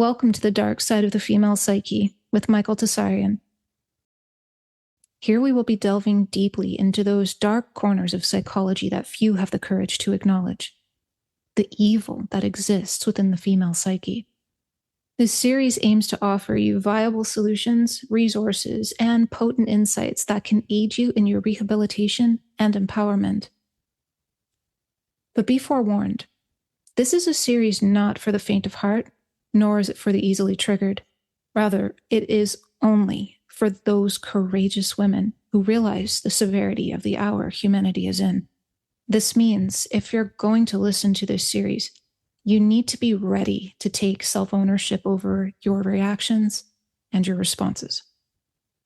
Welcome to the dark side of the female psyche with Michael Tsarion. Here we will be delving deeply into those dark corners of psychology that few have the courage to acknowledge. The evil that exists within the female psyche. This series aims to offer you viable solutions, resources, and potent insights that can aid you in your rehabilitation and empowerment. But be forewarned, this is a series not for the faint of heart, nor is it for the easily triggered. Rather, it is only for those courageous women who realize the severity of the hour humanity is in. This means if you're going to listen to this series, you need to be ready to take self-ownership over your reactions and your responses.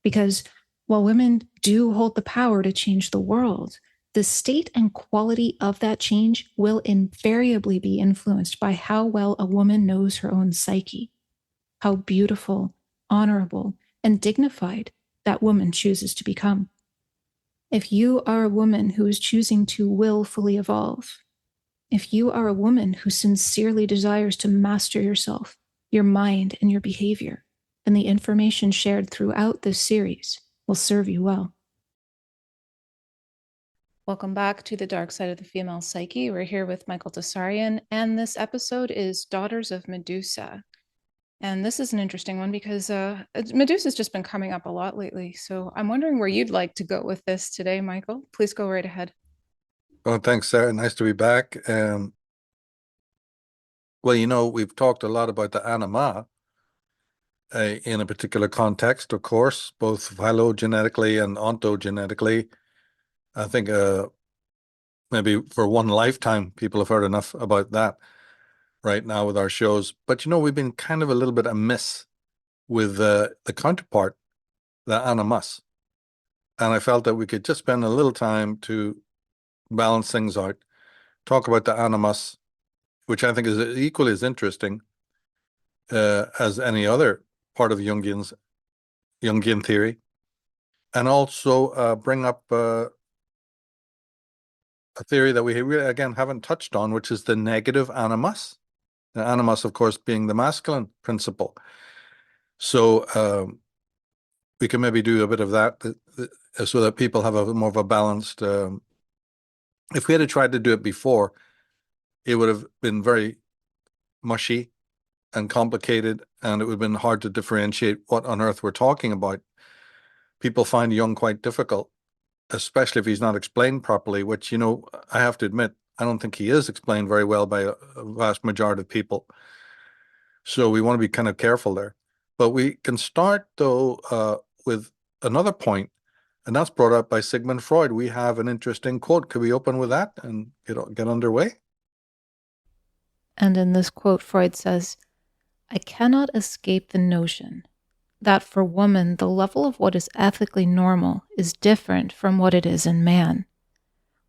Because while women do hold the power to change the world, the state and quality of that change will invariably be influenced by how well a woman knows her own psyche, how beautiful, honorable, and dignified that woman chooses to become. If you are a woman who is choosing to willfully evolve, if you are a woman who sincerely desires to master yourself, your mind, and your behavior, then the information shared throughout this series will serve you well. Welcome back to the dark side of the female psyche. We're here with Michael Tsarion, and this episode is Daughters of Medusa. And this is an interesting one because Medusa's just been coming up a lot lately. So I'm wondering where you'd like to go with this today, Michael. Please go right ahead. Oh, thanks, Sarah. Nice to be back. Well, we've talked a lot about the anima in a particular context, of course, both phylogenetically and ontogenetically. I think maybe for one lifetime, people have heard enough about that right now with our shows. But, we've been kind of a little bit amiss with the counterpart, the animus. And I felt that we could just spend a little time to balance things out, talk about the animus, which I think is equally as interesting as any other part of Jungian theory, and also bring up a theory that we really, again, haven't touched on, which is the negative animus. The animus, of course, being the masculine principle. So we can maybe do a bit of that so that people have a more of a balanced. If we had tried to do it before, it would have been very mushy and complicated, and it would have been hard to differentiate what on earth we're talking about. People find Jung quite difficult, especially if he's not explained properly, which, I have to admit, I don't think he is explained very well by a vast majority of people. So we want to be kind of careful there. But we can start, though, with another point, and that's brought up by Sigmund Freud. We have an interesting quote. Could we open with that and get underway? And in this quote, Freud says, "I cannot escape the notion that for woman, the level of what is ethically normal is different from what it is in man.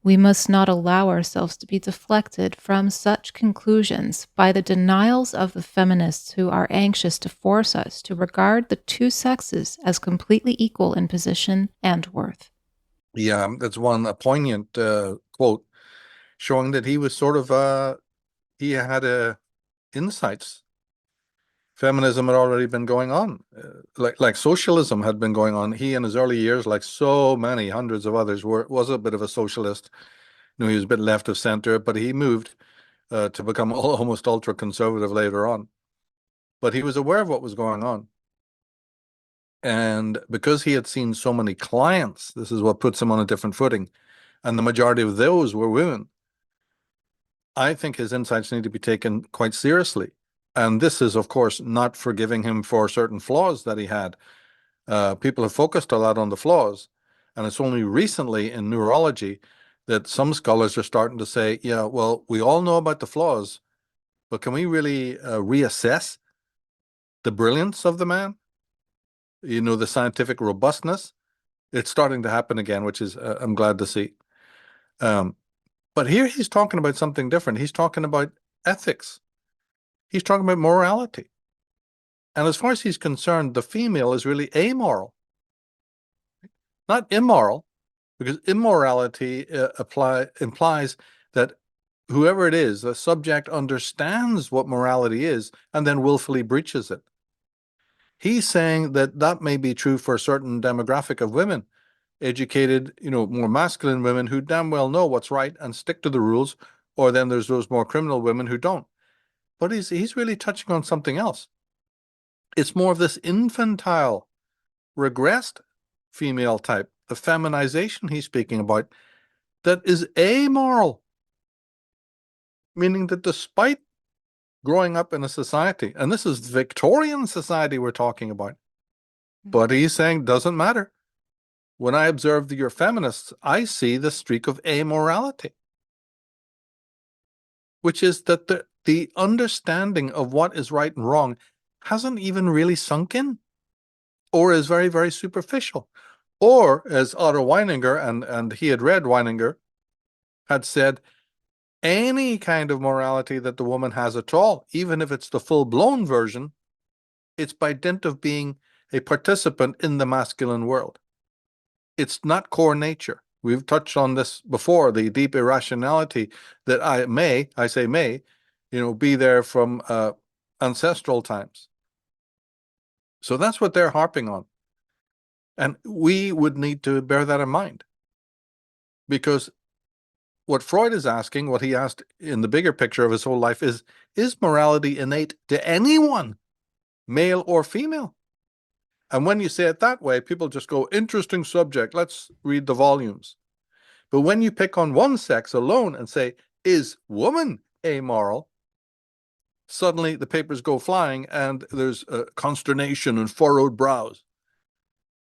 We must not allow ourselves to be deflected from such conclusions by the denials of the feminists who are anxious to force us to regard the two sexes as completely equal in position and worth." Yeah, that's a poignant quote, showing that he was sort of, he had insights. Feminism had already been going on, like socialism had been going on. He, in his early years, like so many hundreds of others, was a bit of a socialist. He was a bit left of center, but he moved to become almost ultra conservative later on. But he was aware of what was going on, and because he had seen so many clients, this is what puts him on a different footing, and the majority of those were women. I think his insights need to be taken quite seriously. And this is, of course, not forgiving him for certain flaws that he had. People have focused a lot on the flaws, and it's only recently in neurology that some scholars are starting to say, yeah, well, we all know about the flaws, but can we really reassess the brilliance of the man? The scientific robustness? It's starting to happen again, which is I'm glad to see. But here he's talking about something different. He's talking about ethics. He's talking about morality. And as far as he's concerned, the female is really amoral, not immoral, because immorality implies that whoever it is, the subject understands what morality is and then willfully breaches it. He's saying that that may be true for a certain demographic of women, educated, more masculine women who damn well know what's right and stick to the rules, or then there's those more criminal women who don't. But he's really touching on something else. It's more of this infantile, regressed female type, the feminization he's speaking about, that is amoral. Meaning that despite growing up in a society, and this is Victorian society we're talking about, but he's saying doesn't matter. When I observe that you're feminists, I see the streak of amorality, which is that the understanding of what is right and wrong hasn't even really sunk in, or is very, very superficial. Or, as Otto Weininger, and he had read Weininger, had said, any kind of morality that the woman has at all, even if it's the full-blown version, it's by dint of being a participant in the masculine world. It's not core nature. We've touched on this before, the deep irrationality that I say may, be there from ancestral times. So that's what they're harping on. And we would need to bear that in mind. Because what Freud is asking, what he asked in the bigger picture of his whole life is morality innate to anyone, male or female? And when you say it that way, people just go, interesting subject, let's read the volumes. But when you pick on one sex alone and say, is woman amoral? Suddenly the papers go flying and there's consternation and furrowed brows.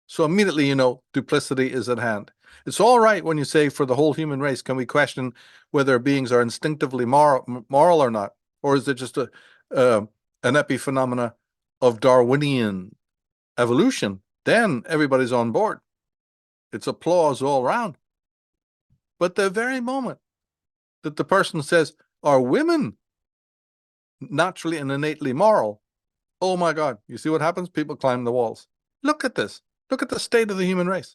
So immediately, duplicity is at hand. It's all right when you say for the whole human race, can we question whether beings are instinctively moral or not? Or is it just an epiphenomena of Darwinian evolution? Then everybody's on board. It's applause all around. But the very moment that the person says, are women naturally and innately moral? Oh my God, you see what happens? People climb the walls. Look at this. Look at the state of the human race.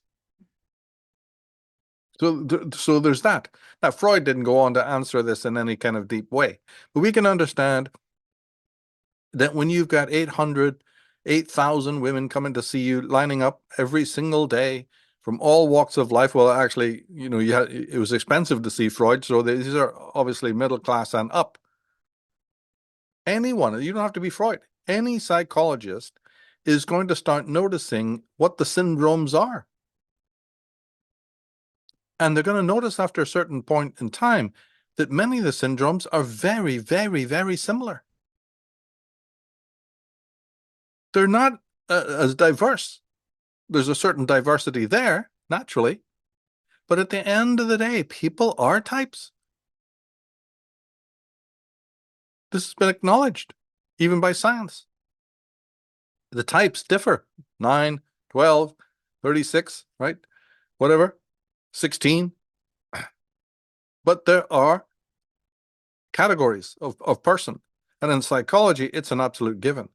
So there's that. Now, Freud didn't go on to answer this in any kind of deep way, but we can understand that when you've got 8,000 women coming to see you, lining up every single day from all walks of life. Well, actually, it was expensive to see Freud, so these are obviously middle class and up. Anyone, you don't have to be Freud, any psychologist is going to start noticing what the syndromes are. And they're going to notice after a certain point in time that many of the syndromes are very, very, very similar. They're not as diverse. There's a certain diversity there, naturally. But at the end of the day, people are types. This has been acknowledged, even by science. The types differ, 9, 12, 36, right? Whatever, 16. But there are categories of person. And in psychology, it's an absolute given.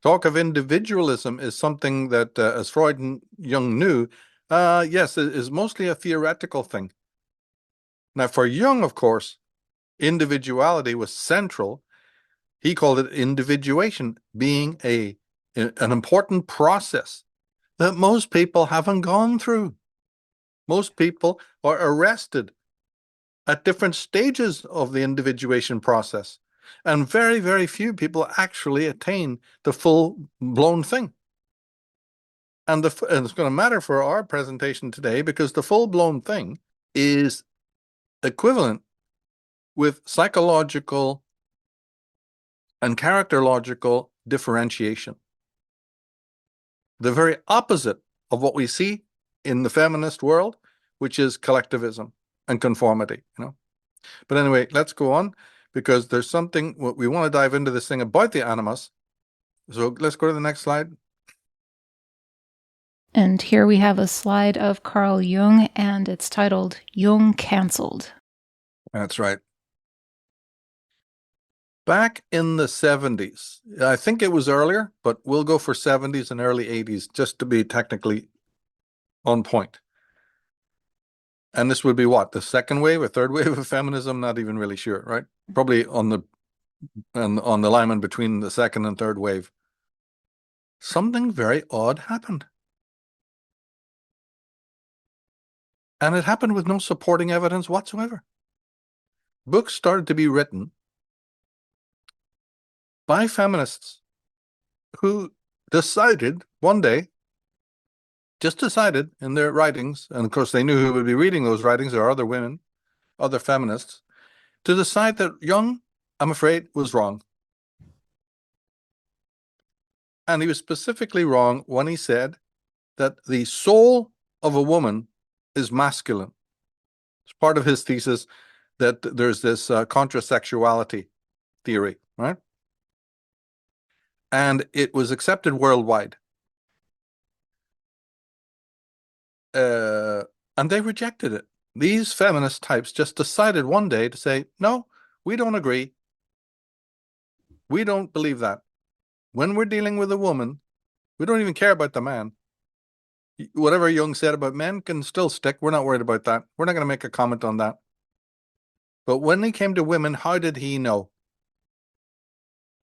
Talk of individualism is something that, as Freud and Jung knew, yes, it is mostly a theoretical thing. Now, for Jung, of course, individuality was central. He called it individuation, being an important process that most people haven't gone through. Most people are arrested at different stages of the individuation process. And very, very few people actually attain the full-blown thing. And it's going to matter for our presentation today because the full-blown thing is equivalent with psychological and characterological differentiation. The very opposite of what we see in the feminist world, which is collectivism and conformity, But anyway, let's go on because there's something, we want to dive into this thing about the animus. So let's go to the next slide. And here we have a slide of Carl Jung, and it's titled Jung Cancelled. That's right. Back in the 70s, I think it was earlier, but we'll go for 70s and early 80s just to be technically on point. And this would be what? The second wave or third wave of feminism? Not even really sure, right? Probably on the alignment between the second and third wave. Something very odd happened. And it happened with no supporting evidence whatsoever. Books started to be written by feminists who decided one day, just decided in their writings, and of course they knew who would be reading those writings, or other women, other feminists, to decide that Jung, I'm afraid, was wrong. And he was specifically wrong when he said that the soul of a woman is masculine. It's part of his thesis that there's this contrasexuality theory, right? And it was accepted worldwide. And they rejected it. These feminist types just decided one day to say, no, we don't agree. We don't believe that. When we're dealing with a woman, we don't even care about the man. Whatever Jung said about men can still stick. We're not worried about that. We're not going to make a comment on that. But when he came to women, how did he know?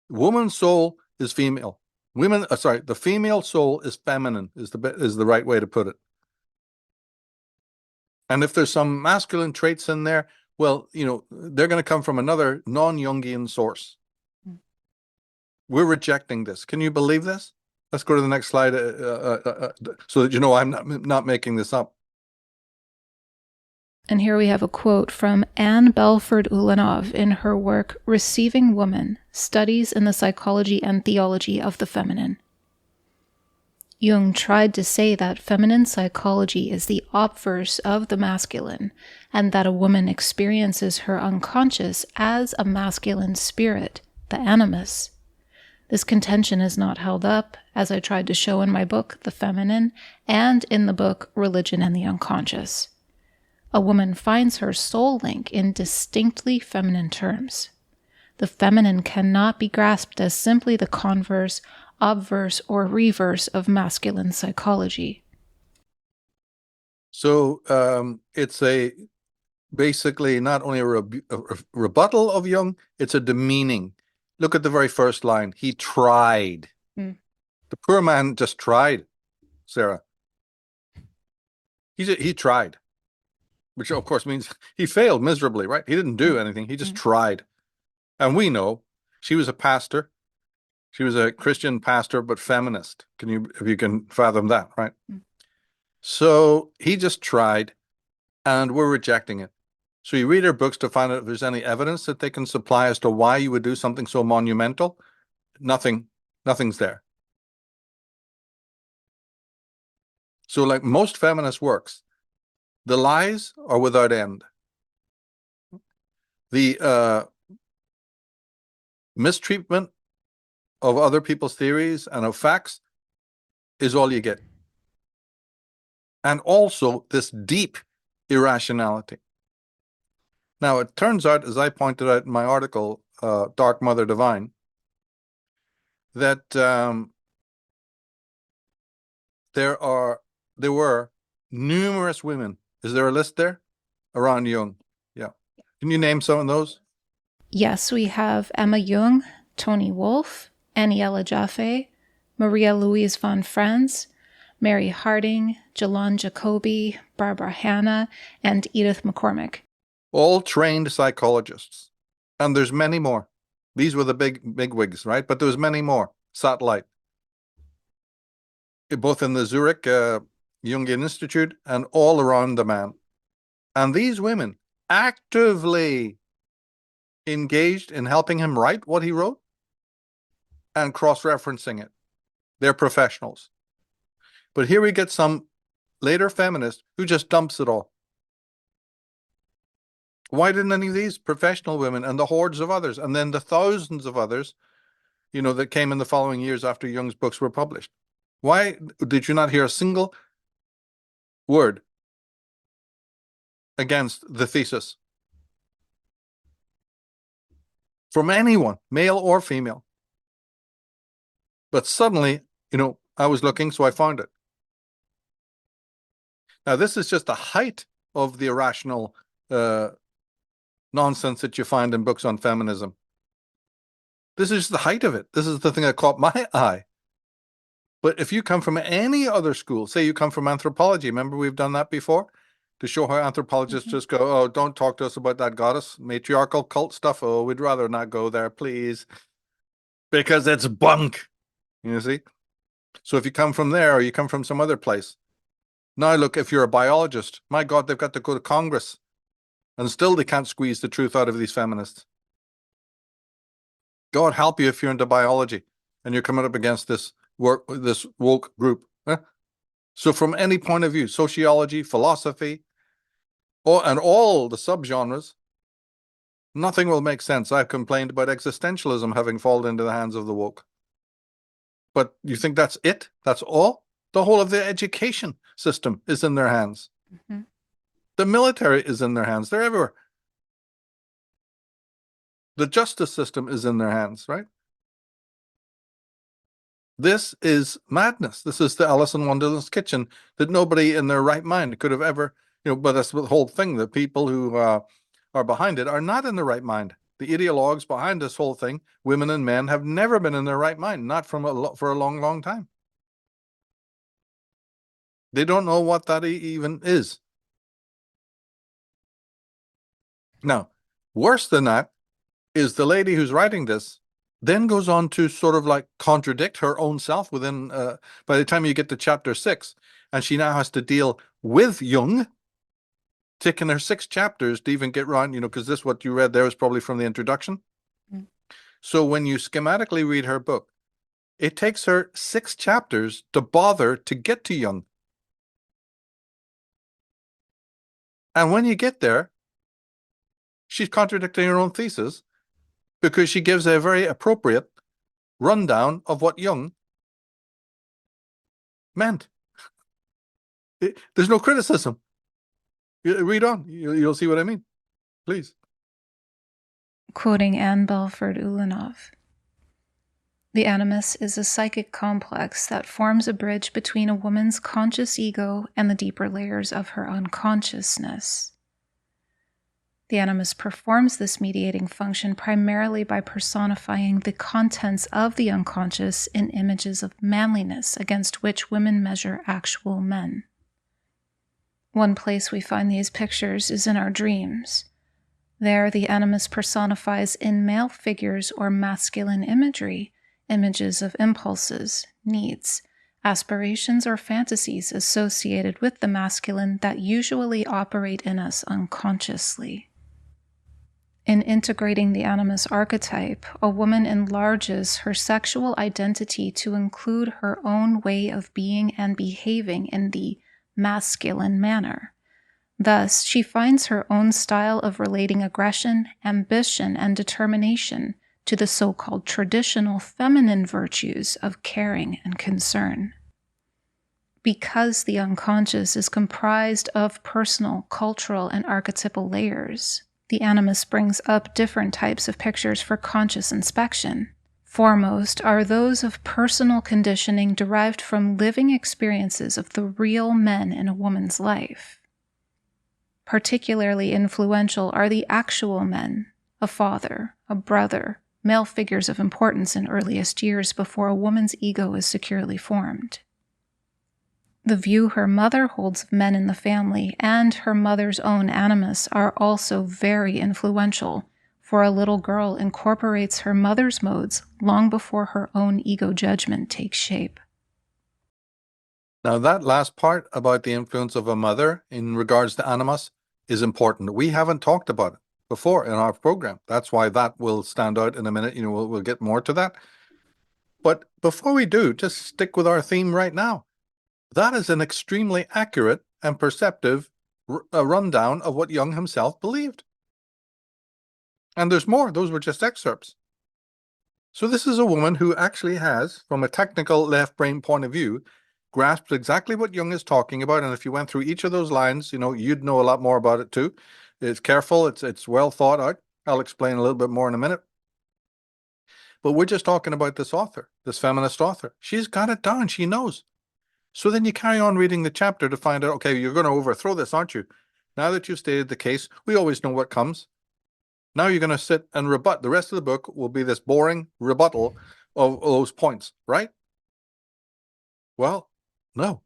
Woman's soul is female. The female soul is feminine, is the right way to put it. And if there's some masculine traits in there, well, they're going to come from another non-Jungian source. We're rejecting this. Can you believe this? Let's go to the next slide so that I'm not making this up. And here we have a quote from Anne Belford Ulanov in her work Receiving Woman, Studies in the Psychology and Theology of the Feminine. Jung tried to say that feminine psychology is the obverse of the masculine, and that a woman experiences her unconscious as a masculine spirit, the animus. This contention is not held up, as I tried to show in my book, The Feminine, and in the book, Religion and the Unconscious. A woman finds her soul link in distinctly feminine terms. The feminine cannot be grasped as simply the converse, obverse, or reverse of masculine psychology. So it's basically not only a rebuttal of Jung, it's a demeaning. Look at the very first line. He tried. The poor man just tried, Sarah. He tried, which of course means he failed miserably, right? He didn't do anything. He just tried. And we know she was a pastor. She was a Christian pastor, but feminist. If you can fathom that, right? So he just tried, and we're rejecting it. So you read her books to find out if there's any evidence that they can supply as to why you would do something so monumental. Nothing's there. So like most feminist works, the lies are without end. The mistreatment of other people's theories and of facts is all you get. And also this deep irrationality. Now, it turns out, as I pointed out in my article, Dark Mother Divine, that there were numerous women. Is there a list there? Around Jung. Yeah. Can you name some of those? Yes, we have Emma Jung, Toni Wolff, Aniela Jaffe, Maria Louise von Franz, Mary Harding, Jalon Jacobi, Barbara Hanna, and Edith McCormick. All trained psychologists. And there's many more. These were the big wigs, right? But there's many more. Satellite. Both in the Zurich Jungian Institute and all around the man. And these women actively engaged in helping him write what he wrote and cross-referencing it. They're professionals. But here we get some later feminist who just dumps it all. Why didn't any of these professional women and the hordes of others, and then the thousands of others, that came in the following years after Jung's books were published, why did you not hear a single word against the thesis from anyone, male or female? But suddenly, I was looking, so I found it. Now, this is just the height of the irrational nonsense that you find in books on feminism. This is the height of it. This is the thing that caught my eye. But if you come from any other school, say you come from anthropology, remember we've done that before? To show how anthropologists just go, oh, don't talk to us about that goddess, matriarchal cult stuff. Oh, we'd rather not go there, please. Because it's bunk, you see? So if you come from there or you come from some other place, now look, if you're a biologist, my God, they've got to go to Congress and still they can't squeeze the truth out of these feminists. God help you if you're into biology and you're coming up against this woke group. So from any point of view, sociology, philosophy, and all the subgenres, nothing will make sense. I've complained about existentialism having fallen into the hands of the woke. But you think that's it? That's all? The whole of the education system is in their hands. Mm-hmm. The military is in their hands. They're everywhere. The justice system is in their hands, right? This is madness. This is the Alice in Wonderland's kitchen that nobody in their right mind could have ever, but that's the whole thing. The people who are behind it are not in the right mind. The ideologues behind this whole thing, women and men, have never been in their right mind, not for a long, long time. They don't know what that even is. Now, worse than that is the lady who's writing this then goes on to sort of like contradict her own self within, by the time you get to chapter 6, and she now has to deal with Jung, taking her 6 chapters to even get around, because this, what you read there was probably from the introduction. Mm. So when you schematically read her book, it takes her 6 chapters to bother to get to Jung. And when you get there, she's contradicting her own thesis, because she gives a very appropriate rundown of what Jung meant. There's no criticism. Read on. You'll see what I mean. Please. Quoting Anne Belford Ulanov, "The animus is a psychic complex that forms a bridge between a woman's conscious ego and the deeper layers of her unconsciousness. The animus performs this mediating function primarily by personifying the contents of the unconscious in images of manliness against which women measure actual men. One place we find these pictures is in our dreams. There, the animus personifies in male figures or masculine imagery, images of impulses, needs, aspirations, or fantasies associated with the masculine that usually operate in us unconsciously. In integrating the animus archetype, a woman enlarges her sexual identity to include her own way of being and behaving in the masculine manner. Thus, she finds her own style of relating aggression, ambition, and determination to the so-called traditional feminine virtues of caring and concern. Because the unconscious is comprised of personal, cultural, and archetypal layers, the animus brings up different types of pictures for conscious inspection. Foremost are those of personal conditioning derived from living experiences of the real men in a woman's life. Particularly influential are the actual men, a father, a brother, male figures of importance in earliest years before a woman's ego is securely formed. The view her mother holds of men in the family and her mother's own animus are also very influential, for a little girl incorporates her mother's modes long before her own ego judgment takes shape. Now that last part about the influence of a mother in regards to animus is important. We haven't talked about it before in our program. That's why that will stand out in a minute. We'll get more to that. But before we do, just stick with our theme right now. That is an extremely accurate and perceptive rundown of what Jung himself believed. And there's more. Those were just excerpts. So this is a woman who actually has, from a technical left brain point of view, grasped exactly what Jung is talking about. And if you went through each of those lines, you'd know a lot more about it too. It's careful. It's well thought out. I'll explain a little bit more in a minute. But we're just talking about this author, this feminist author. She's got it down. She knows. So then you carry on reading the chapter to find out, okay, you're going to overthrow this, aren't you? Now that you've stated the case, we always know what comes. Now you're going to sit and rebut. The rest of the book will be this boring rebuttal of those points, right? Well, no.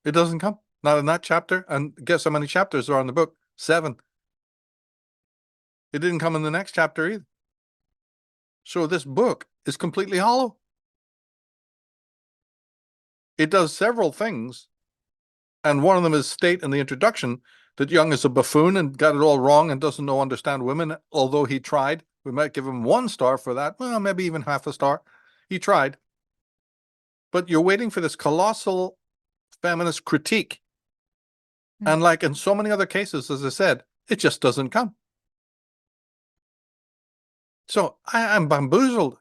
It doesn't come. Not in that chapter. And guess how many chapters are in the book? 7. It didn't come in the next chapter either. So this book is completely hollow. It does several things, and one of them is state in the introduction that Jung is a buffoon and got it all wrong and doesn't understand women, although he tried. We might give him 1 star for that. Well, maybe even half a star. He tried. But you're waiting for this colossal feminist critique. And like in so many other cases, as I said, it just doesn't come. So I'm bamboozled.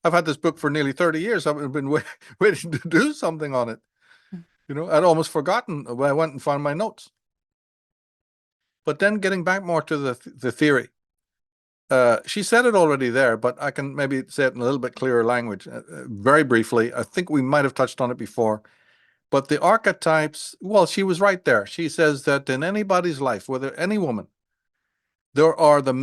I've had this book for nearly 30 years. I've been waiting to do something on it. You know, I'd almost forgotten when I went and found my notes. But then getting back more to the theory. She said it already there, but I can maybe say it in a little bit clearer language. Very briefly, I think we might have touched on it before. But the archetypes, well, she was right there. She says that in anybody's life, whether any woman, there are the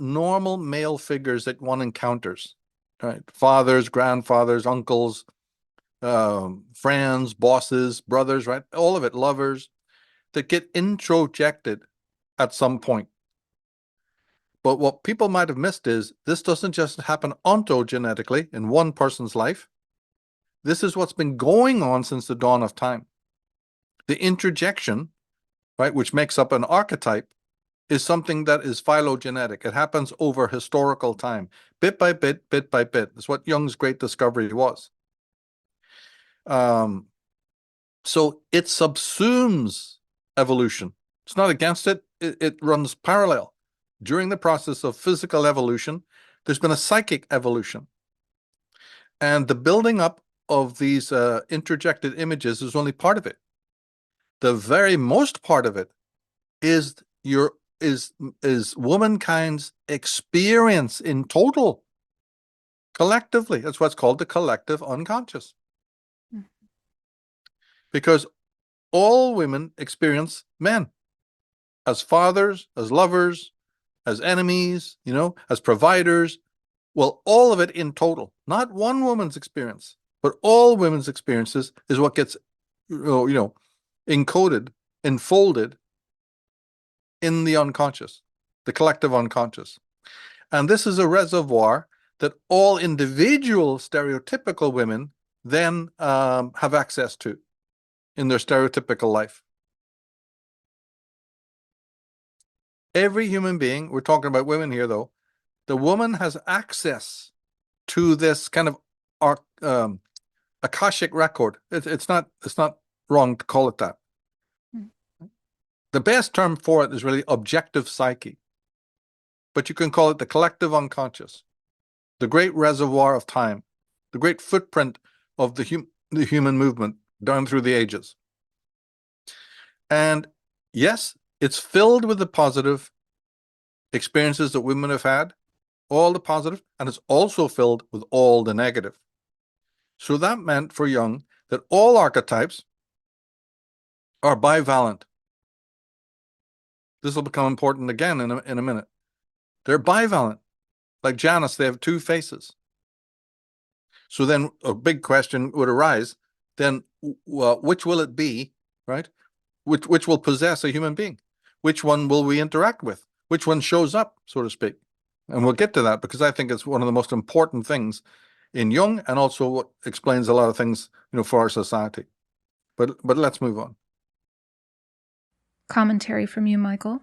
normal male figures that one encounters, right? Fathers, grandfathers, uncles, friends, bosses, brothers, right? All of it, lovers, that get introjected at some point. But what people might have missed is this doesn't just happen ontogenetically in one person's life. This is what's been going on since the dawn of time. The introjection, right, which makes up an archetype, is something that is phylogenetic. It happens over historical time, bit by bit, bit by bit. That's what Jung's great discovery was. So it subsumes evolution. It's not against it. It runs parallel. During the process of physical evolution, there's been a psychic evolution. And the building up of these interjected images is only part of it. The very most part of it is womankind's experience in total, collectively. That's what's called the collective unconscious. Because all women experience men as fathers, as lovers, as enemies, you know, as providers. Well, all of it in total, not one woman's experience, but all women's experiences is what gets, encoded, enfolded in the unconscious, the collective unconscious. And this is a reservoir that all individual stereotypical women then have access to in their stereotypical life. Every human being, we're talking about women here though, the woman has access to this kind of Akashic record. It's not wrong to call it that. The best term for it is really objective psyche. But you can call it the collective unconscious, the great reservoir of time, the great footprint of the human movement down through the ages. And yes, it's filled with the positive experiences that women have had, all the positive, and it's also filled with all the negative. So that meant for Jung that all archetypes are bivalent. This will become important again in a minute. They're bivalent. Like Janus, they have 2 faces. So then a big question would arise, then which will it be, right? Which will possess a human being? Which one will we interact with? Which one shows up, so to speak? And we'll get to that because I think it's one of the most important things in Jung and also what explains a lot of things, for our society. But let's move on. Commentary from you, Michael.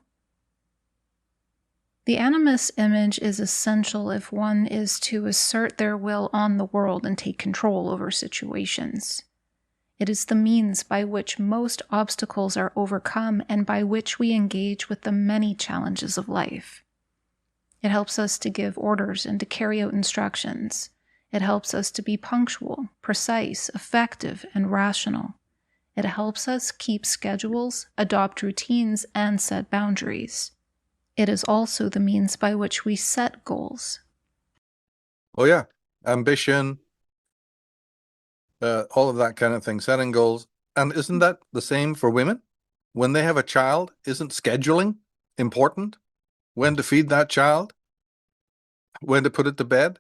The animus image is essential if one is to assert their will on the world and take control over situations. It is the means by which most obstacles are overcome and by which we engage with the many challenges of life. It helps us to give orders and to carry out instructions. It helps us to be punctual, precise, effective, and rational. It helps us keep schedules, adopt routines, and set boundaries. It is also the means by which we set goals. Oh yeah, ambition, all of that kind of thing, setting goals. And isn't that the same for women? when they have a child, isn't scheduling important? When to feed that child? When to put it to bed?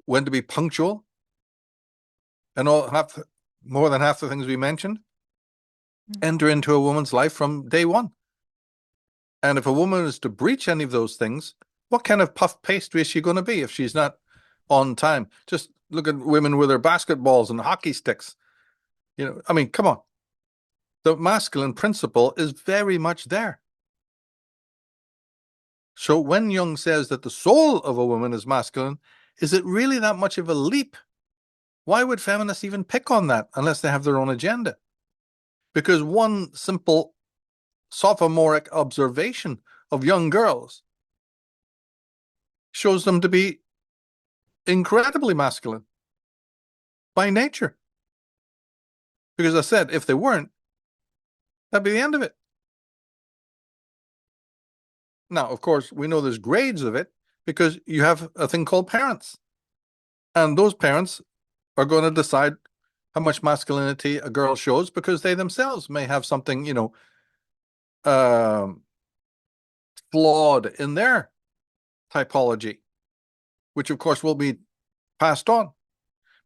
When to be punctual? And more than half the things we mentioned enter into a woman's life from day one. And if a woman is to breach any of those things, what kind of puff pastry is she going to be if she's not on time? Just look at women with their basketballs and hockey sticks. I mean, come on. The masculine principle is very much there. So when Jung says that the soul of a woman is masculine, is it really that much of a leap? Why would feminists even pick on that unless they have their own agenda? Because one simple sophomoric observation of young girls shows them to be incredibly masculine by nature. Because I said, if they weren't, that'd be the end of it. Now, of course, we know there's grades of it because you have a thing called parents. And those parents are going to decide how much masculinity a girl shows because they themselves may have something, flawed in their typology, which of course will be passed on.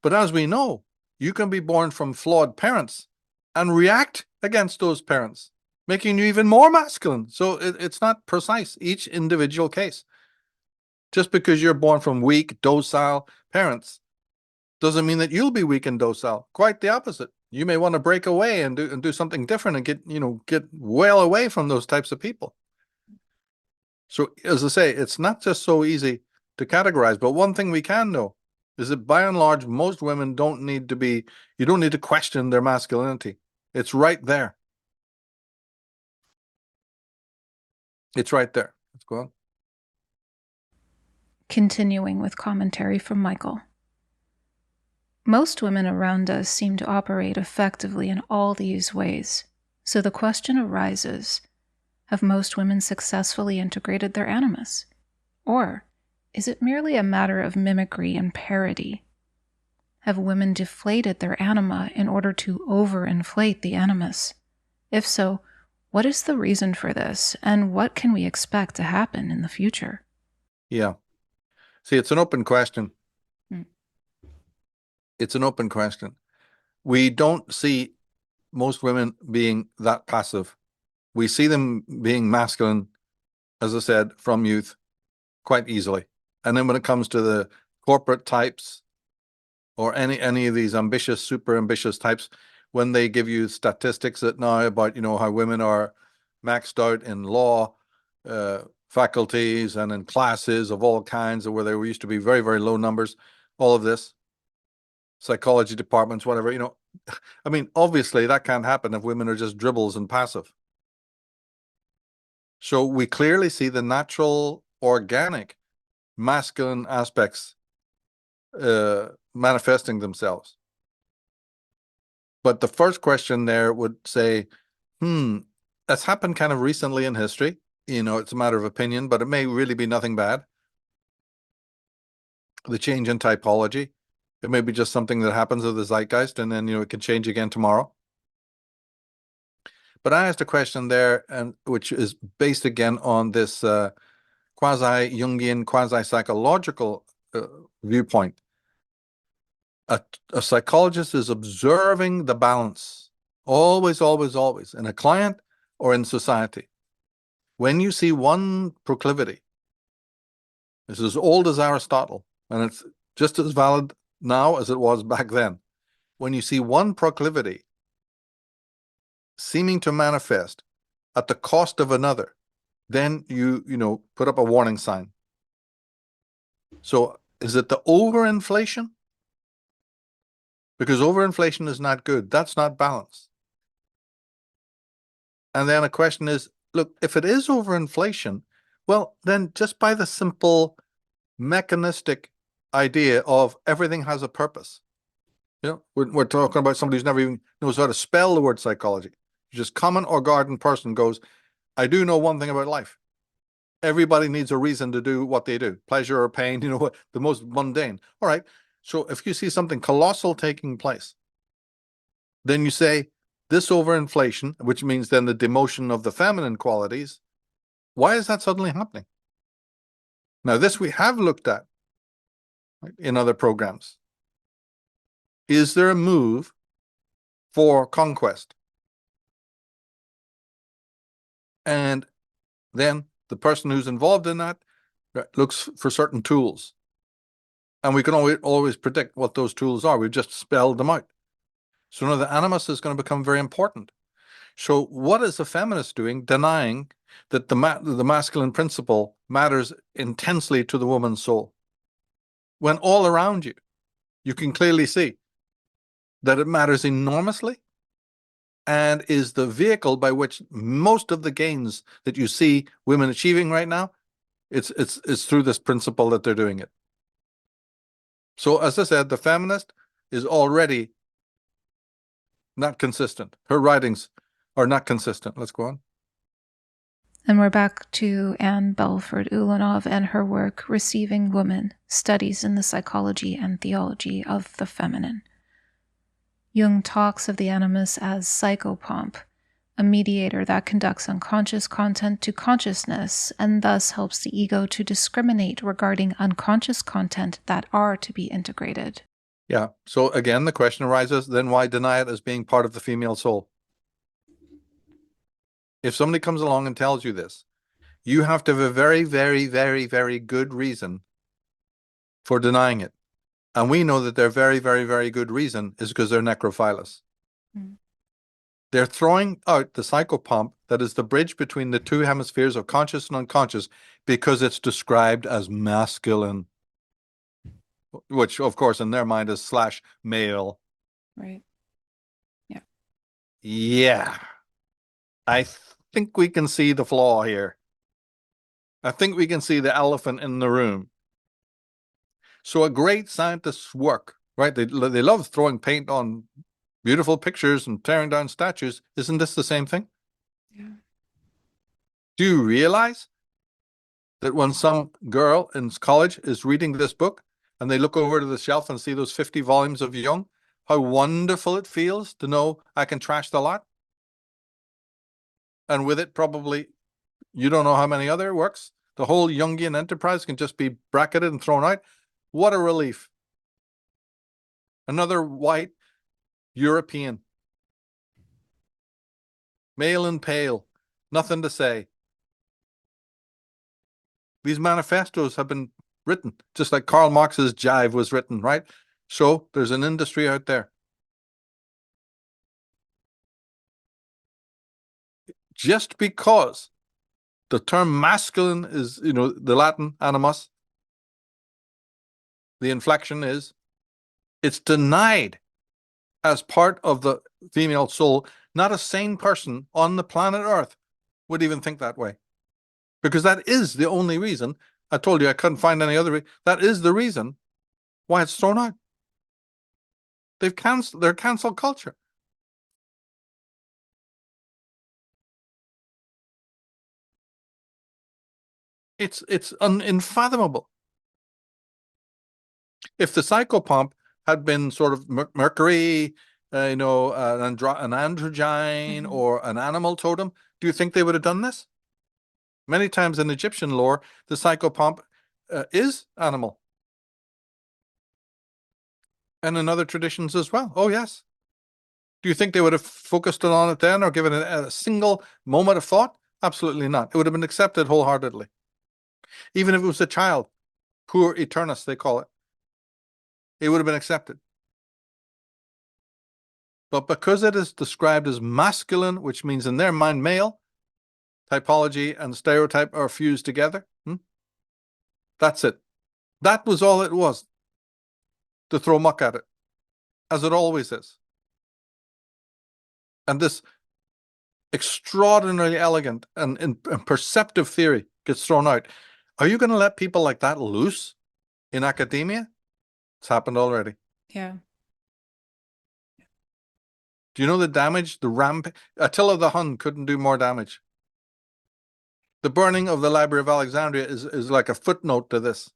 But as we know, you can be born from flawed parents and react against those parents, making you even more masculine. So it's not precise, each individual case. Just because you're born from weak, docile parents doesn't mean that you'll be weak and docile. Quite the opposite. You may want to break away and do something different and get well away from those types of people. So as I say, it's not just so easy to categorize, but one thing we can know is that by and large, most women you don't need to question their masculinity. It's right there. It's right there. Let's go on. Continuing with commentary from Michael. Most women around us seem to operate effectively in all these ways. So the question arises, have most women successfully integrated their animus? Or is it merely a matter of mimicry and parody? Have women deflated their anima in order to overinflate the animus? If so, what is the reason for this, and what can we expect to happen in the future? Yeah. See, it's an open question. It's an open question. We don't see most women being that passive. We see them being masculine, as I said, from youth quite easily. And then when it comes to the corporate types or any of these ambitious, super ambitious types, when they give you statistics that now about, how women are maxed out in law faculties and in classes of all kinds, where there used to be very, very low numbers, all of this, psychology departments, whatever, I mean, obviously that can't happen if women are just dribbles and passive. So we clearly see the natural, organic, masculine aspects manifesting themselves. But the first question there would say, that's happened kind of recently in history. It's a matter of opinion, but it may really be nothing bad. The change in typology. It may be just something that happens with the zeitgeist, and then, it can change again tomorrow. But I asked a question there, and which is based again on this quasi-Jungian, quasi-psychological viewpoint. A psychologist is observing the balance, always, always, always, in a client or in society. When you see one proclivity, this is as old as Aristotle, and it's just as valid now as it was back then. When you see one proclivity seeming to manifest at the cost of another, then you put up a warning sign. So is it the overinflation? Because overinflation is not good. That's not balance. And then a question is, look, if it is overinflation, well, then just by the simple mechanistic idea of everything has a purpose. We're talking about somebody who's never even knows how to spell the word psychology. Just common or garden person goes, I do know one thing about life. Everybody needs a reason to do what they do, pleasure or pain, the most mundane. All right. So if you see something colossal taking place, then you say, this overinflation, which means then the demotion of the feminine qualities, why is that suddenly happening? Now, this we have looked at in other programs. Is there a move for conquest? And then the person who's involved in that looks for certain tools. And we can always predict what those tools are. We've just spelled them out. So now the animus is going to become very important. So what is the feminist doing? Denying that the masculine principle matters intensely to the woman's soul. When all around you, you can clearly see that it matters enormously and is the vehicle by which most of the gains that you see women achieving right now, it's through this principle that they're doing it. So as I said, the feminist is already not consistent. Her writings are not consistent. Let's go on. And we're back to Anne Belford Ulanov and her work, Receiving Woman, Studies in the Psychology and Theology of the Feminine. Jung talks of the animus as psychopomp, a mediator that conducts unconscious content to consciousness and thus helps the ego to discriminate regarding unconscious content that are to be integrated. Yeah. So again, the question arises, then why deny it as being part of the female soul? If somebody comes along and tells you this, you have to have a very, very, very, very good reason for denying it. And we know that their very, very, very good reason is because they're necrophilous. Mm. They're throwing out the psychopomp that is the bridge between the two hemispheres of conscious and unconscious because it's described as masculine, which, of course, in their mind is / male. Right. Yeah. Yeah. I think we can see the flaw here. I think we can see the elephant in the room. So a great scientist's work, right? They love throwing paint on beautiful pictures and tearing down statues. Isn't this the same thing? Yeah. Do you realize that when some girl in college is reading this book and they look over to the shelf and see those 50 volumes of Jung, how wonderful it feels to know I can trash the lot? And with it, probably, you don't know how many other works. The whole Jungian enterprise can just be bracketed and thrown out. What a relief. Another white European, male and pale, nothing to say. These manifestos have been written, just like Karl Marx's Jive was written, right? So there's an industry out there. Just because the term masculine is, the Latin animus, the inflection is, it's denied as part of the female soul. Not a sane person on the planet Earth would even think that way. Because that is the only reason. I told you I couldn't find any other reason. That is the reason why it's thrown out. They're cancel culture. It's unfathomable. If the psychopomp had been sort of Mercury, an androgyne or an animal totem, do you think they would have done this? Many times in Egyptian lore, the psychopomp is animal. And in other traditions as well. Oh, yes. Do you think they would have focused on it then or given it a single moment of thought? Absolutely not. It would have been accepted wholeheartedly. Even if it was a child, puer aeternus, they call it. It would have been accepted. But because it is described as masculine, which means in their mind male, typology and stereotype are fused together. That's it. That was all it was, to throw muck at it, as it always is. And this extraordinarily elegant and perceptive theory gets thrown out. Are you going to let people like that loose in academia? It's happened already. Yeah. Do you know the damage? Attila the Hun couldn't do more damage. The burning of the Library of Alexandria is like a footnote to this.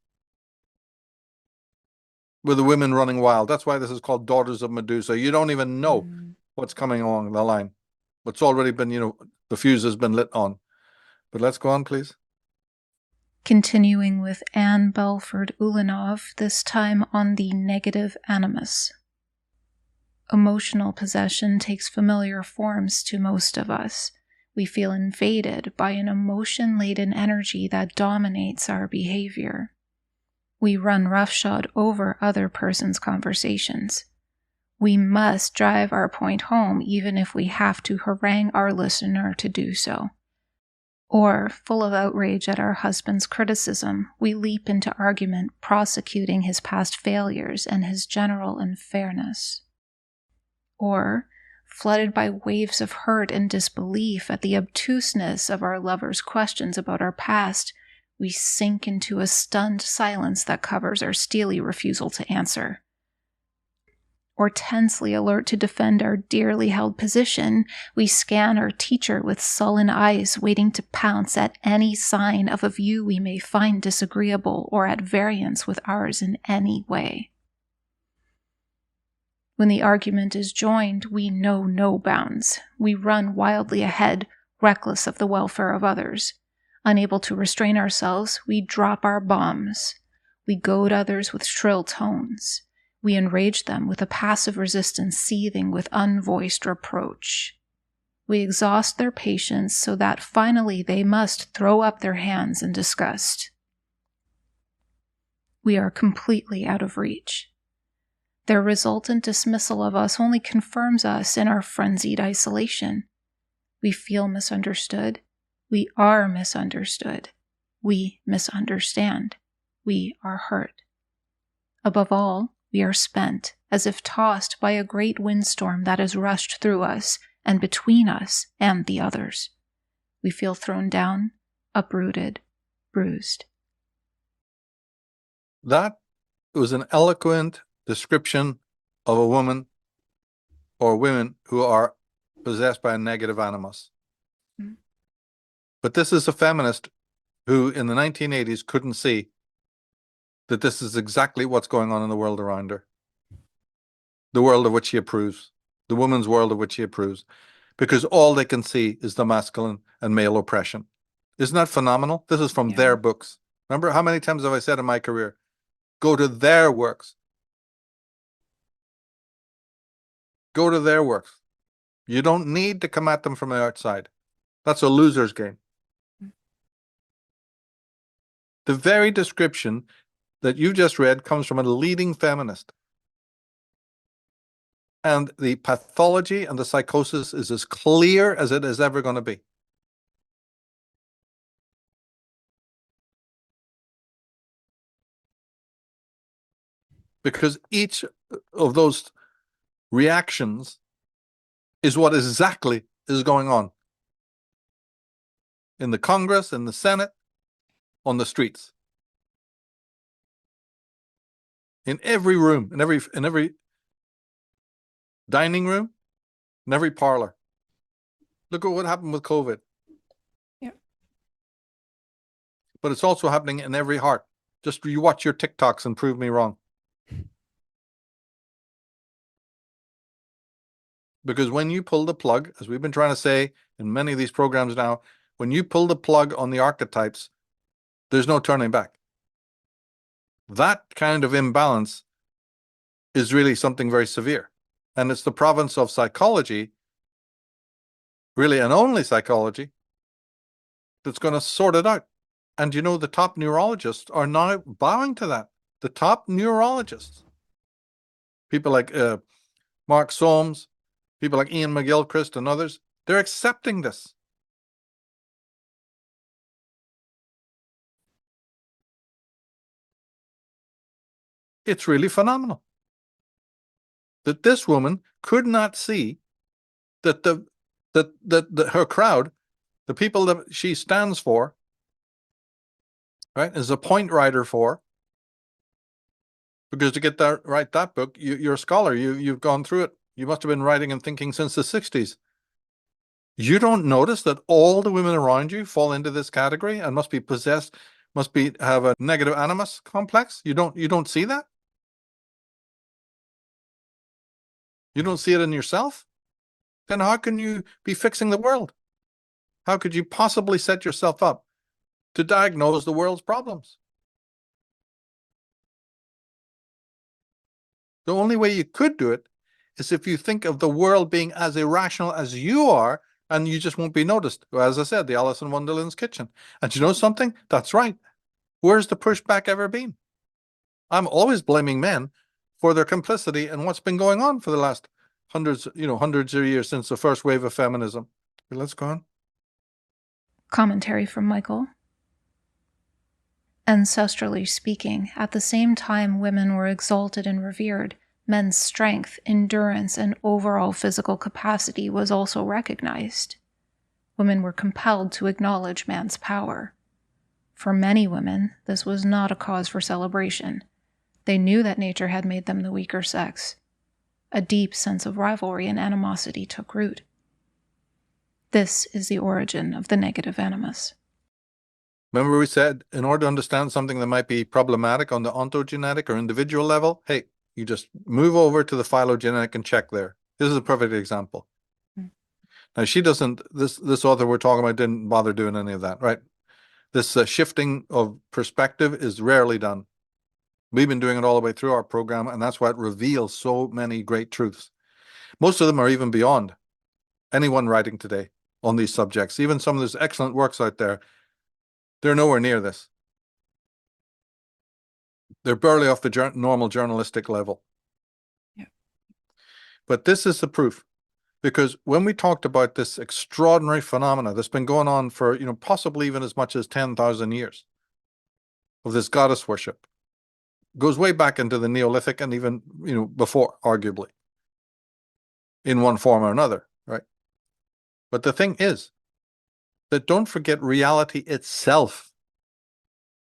With the women running wild. That's why this is called Daughters of Medusa. You don't even know what's coming along the line. What's already been, the fuse has been lit on. But let's go on, please. Continuing with Anne Belford Ulanov, this time on the negative animus. Emotional possession takes familiar forms to most of us. We feel invaded by an emotion-laden energy that dominates our behavior. We run roughshod over other persons' conversations. We must drive our point home even if we have to harangue our listener to do so. Or, full of outrage at our husband's criticism, we leap into argument prosecuting his past failures and his general unfairness. Or, flooded by waves of hurt and disbelief at the obtuseness of our lover's questions about our past, we sink into a stunned silence that covers our steely refusal to answer. Or tensely alert to defend our dearly held position, we scan our teacher with sullen eyes, waiting to pounce at any sign of a view we may find disagreeable or at variance with ours in any way. When the argument is joined, we know no bounds. We run wildly ahead, reckless of the welfare of others. Unable to restrain ourselves, we drop our bombs. We goad others with shrill tones. We enrage them with a passive resistance seething with unvoiced reproach. We exhaust their patience so that finally they must throw up their hands in disgust. We are completely out of reach. Their resultant dismissal of us only confirms us in our frenzied isolation. We feel misunderstood. We are misunderstood. We misunderstand. We are hurt. Above all, we are spent, as if tossed by a great windstorm that has rushed through us and between us and the others. We feel thrown down, uprooted, bruised. That was an eloquent description of a woman or women who are possessed by a negative animus. Mm-hmm. But this is a feminist who in the 1980s couldn't see that this is exactly what's going on in the world around her. The world of which she approves. The woman's world of which she approves. Because all they can see is the masculine and male oppression. Isn't that phenomenal? This is from their books. Remember how many times have I said in my career, go to their works. Go to their works. You don't need to come at them from the outside. That's a loser's game. The very description that you just read comes from a leading feminist. And the pathology and the psychosis is as clear as it is ever going to be. Because each of those reactions is what exactly is going on in the Congress, in the Senate, on the streets. In every room, in every dining room, in every parlor. Look at what happened with COVID. Yeah. But it's also happening in every heart. Just you watch your TikToks and prove me wrong. Because when you pull the plug, as we've been trying to say in many of these programs now, when you pull the plug on the archetypes, there's no turning back. That kind of imbalance is really something very severe. And it's the province of psychology, really and only psychology, that's going to sort it out. And you know, the top neurologists are now bowing to that. The top neurologists. People like Mark Solms, people like Ian McGilchrist and others, they're accepting this. It's really phenomenal that this woman could not see that her crowd, the people that she stands for, right, is a point rider for. Because to get that write that book, you're a scholar. You've gone through it. You must have been writing and thinking since the 60s. You don't notice that all the women around you fall into this category and must be possessed, have a negative animus complex. You don't see that? You don't see it in yourself? then how can you be fixing the world? How could you possibly set yourself up to diagnose the world's problems? The only way you could do it is if you think of the world being as irrational as you are, and you just won't be noticed. As I said, the Alice in Wonderland's kitchen. And you know something? That's right. Where's the pushback ever been? I'm always blaming men for their complicity in what's been going on for the last hundreds of years since the first wave of feminism. Let's go on. Commentary from Michael. Ancestrally speaking, at the same time women were exalted and revered, men's strength, endurance, and overall physical capacity was also recognized. Women were compelled to acknowledge man's power. For many women, this was not a cause for celebration. They knew that nature had made them the weaker sex. A deep sense of rivalry and animosity took root. This is the origin of the negative animus. Remember we said, in order to understand something that might be problematic on the ontogenetic or individual level, hey, you just move over to the phylogenetic and check there. This is a perfect example. Now, she doesn't, this author we're talking about didn't bother doing any of that, right? This shifting of perspective is rarely done. We've been doing it all the way through our program, and that's why it reveals so many great truths. Most of them are even beyond anyone writing today on these subjects. Even some of those excellent works out there, they're nowhere near this. They're barely off the normal journalistic level. Yeah. But this is the proof. Because when we talked about this extraordinary phenomena that's been going on for, possibly even as much as 10,000 years of this goddess worship, goes way back into the Neolithic and even, before, arguably, in one form or another, right? But the thing is that don't forget reality itself.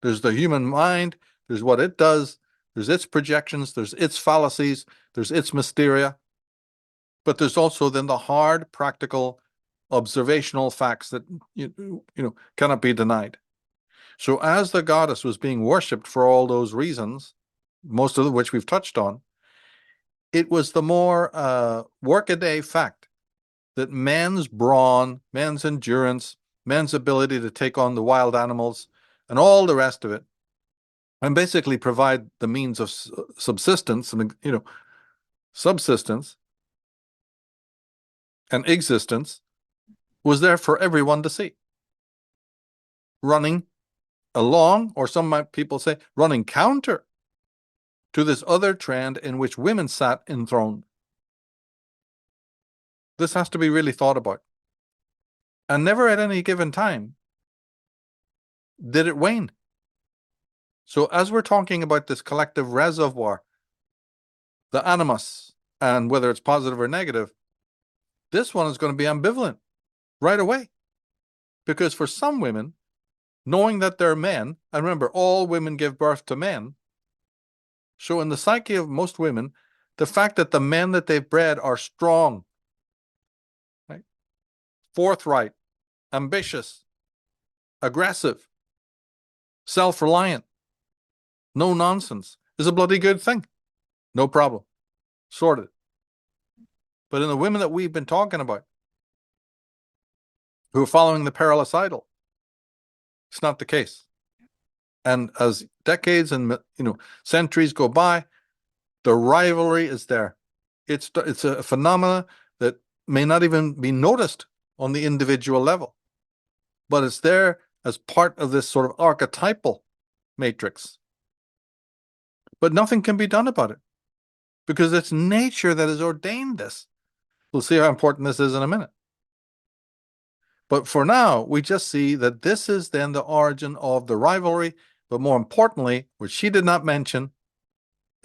There's the human mind, there's what it does, there's its projections, there's its fallacies, there's its mysteria. But there's also then the hard, practical, observational facts that cannot be denied. So as the goddess was being worshipped for all those reasons, most of which we've touched on, it was the more workaday fact that man's brawn, man's endurance, man's ability to take on the wild animals, and all the rest of it, and basically provide the means of subsistence and subsistence and existence, was there for everyone to see. Running along, or some people say, running counter to this other trend in which women sat enthroned. This has to be really thought about. And never at any given time did it wane. So as we're talking about this collective reservoir, the animus, and whether it's positive or negative, this one is going to be ambivalent right away. Because for some women, knowing that they're men, and remember, all women give birth to men, so in the psyche of most women, the fact that the men that they've bred are strong, right, forthright, ambitious, aggressive, self-reliant, no nonsense, is a bloody good thing. No problem. Sorted. But in the women that we've been talking about, who are following the perilous idol, it's not the case. And as decades and centuries go by, the rivalry is there. It's a phenomena that may not even be noticed on the individual level, but it's there as part of this sort of archetypal matrix. But nothing can be done about it because it's nature that has ordained this. We'll see how important this is in a minute. But for now, we just see that this is then the origin of the rivalry. But more importantly, which she did not mention,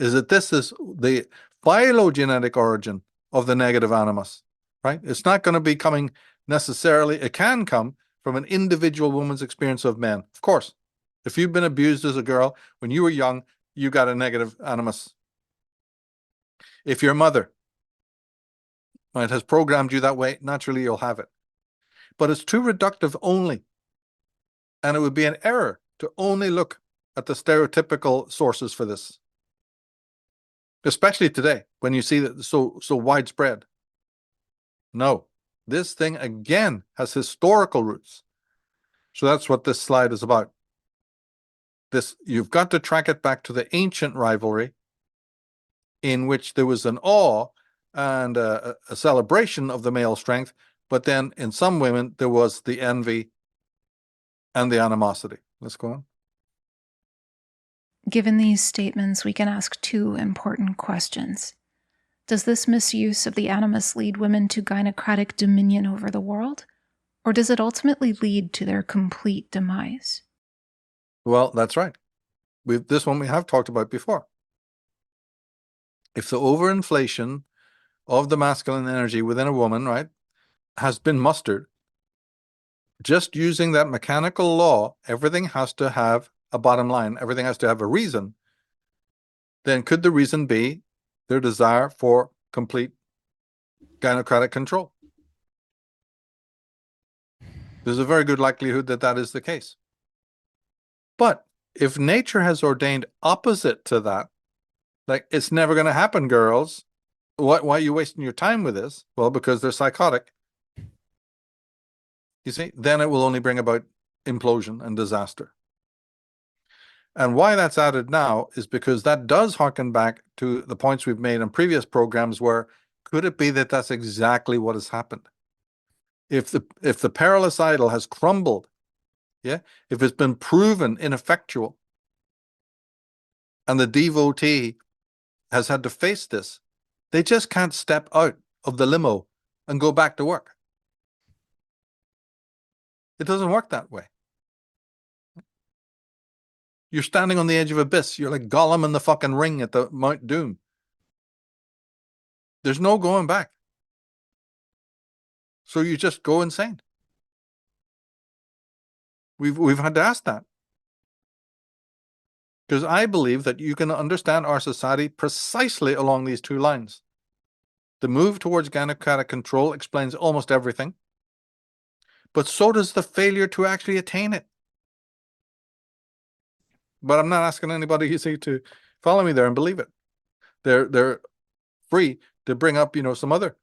is that this is the phylogenetic origin of the negative animus, right? It's not going to be coming necessarily, it can come from an individual woman's experience of men. Of course, if you've been abused as a girl, when you were young, you got a negative animus. If your mother, right, has programmed you that way, naturally you'll have it. But it's too reductive only. And it would be an error to only look at the stereotypical sources for this. Especially today, when you see that so widespread. No, This thing, again, has historical roots. So that's what this slide is about. You've got to track it back to the ancient rivalry in which there was an awe and a celebration of the male strength, but then in some women, there was the envy and the animosity. Let's go on. Given these statements, we can ask two important questions. Does this misuse of the animus lead women to gynocratic dominion over the world? Or does it ultimately lead to their complete demise? Well, that's right. This one we have talked about before. If the overinflation of the masculine energy within a woman, right, has been mustered, just using that mechanical law, everything has to have a bottom line. Everything has to have a reason. Then could the reason be their desire for complete gynocratic control? There's a very good likelihood that that is the case. But if nature has ordained opposite to that, like it's never going to happen, girls, why are you wasting your time with this? Well, because they're psychotic. You see, then it will only bring about implosion and disaster. And why that's added now is because that does harken back to the points we've made in previous programs where could it be that that's exactly what has happened? If the perilous idol has crumbled, yeah, if it's been proven ineffectual, and the devotee has had to face this, they just can't step out of the limo and go back to work. It doesn't work that way. You're standing on the edge of abyss. You're like Gollum in the fucking ring at the Mount Doom. There's no going back. So you just go insane. We've had to ask that. Because I believe that you can understand our society precisely along these two lines. The move towards gynocratic control explains almost everything, but so does the failure to actually attain it. But I'm not asking anybody, you see, to follow me there and believe it. They're free to bring up, some other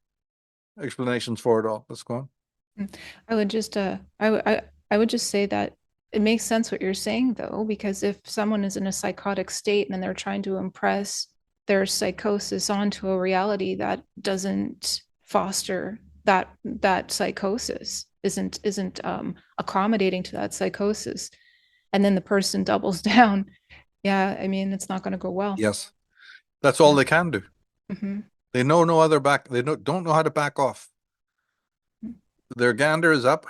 explanations for it all. Let's go on. I would just I would just say that it makes sense what you're saying, though, because if someone is in a psychotic state and then they're trying to impress their psychosis onto a reality that doesn't foster that psychosis, isn't accommodating to that psychosis, and then the person doubles down, yeah, I mean, it's not going to go well. Yes, that's all they can do. Mm-hmm. They know no other back. They don't know how to back off. Their gander is up.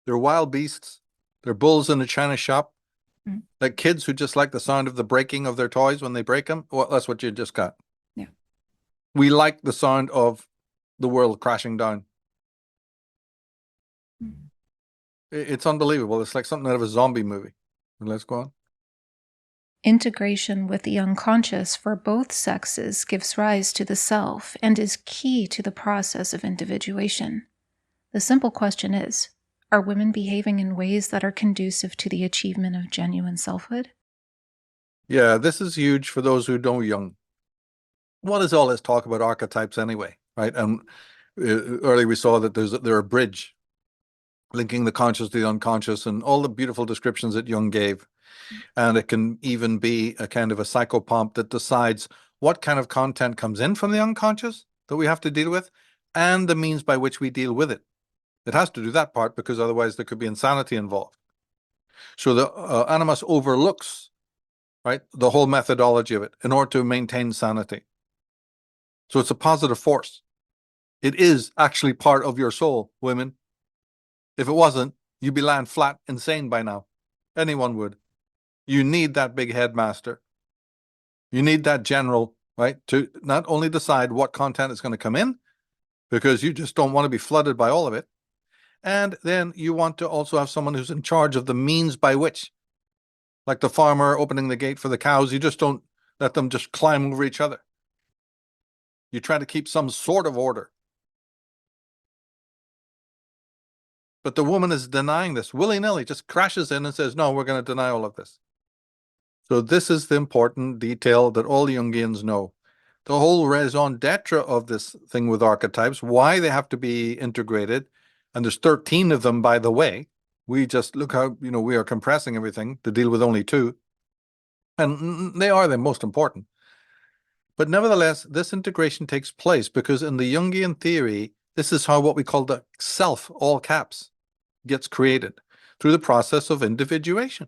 They're wild beasts. They're bulls in a china shop. Mm-hmm. Like kids who just like the sound of the breaking of their toys when they break them. Well, that's what you just got. Yeah. We like the sound of the world crashing down. Mm-hmm. It's unbelievable. It's like something out of a zombie movie. Let's go on. Integration with the unconscious for both sexes gives rise to the self and is key to the process of individuation. The simple question is, are women behaving in ways that are conducive to the achievement of genuine selfhood? Yeah, this is huge for those who know Jung. What is all this talk about archetypes anyway, right? And earlier we saw that they're a bridge linking the conscious to the unconscious and all the beautiful descriptions that Jung gave. And it can even be a kind of a psychopomp that decides what kind of content comes in from the unconscious that we have to deal with and the means by which we deal with it. It has to do that part because otherwise there could be insanity involved. So the animus overlooks, right, the whole methodology of it in order to maintain sanity. So it's a positive force. It is actually part of your soul, women. If it wasn't, you'd be lying flat insane by now. Anyone would. You need that big headmaster. You need that general, right, to not only decide what content is going to come in, because you just don't want to be flooded by all of it. And then you want to also have someone who's in charge of the means by which, like the farmer opening the gate for the cows, you just don't let them just climb over each other. You try to keep some sort of order. But the woman is denying this willy-nilly, just crashes in and says, no, we're going to deny all of this. So this is the important detail that all Jungians know. the whole raison d'etre of this thing with archetypes, why they have to be integrated. And there's 13 of them, by the way. We just look how, we are compressing everything to deal with only 2. And they are the most important. But nevertheless, this integration takes place because in the Jungian theory, this is how what we call the self, all caps, gets created through the process of individuation.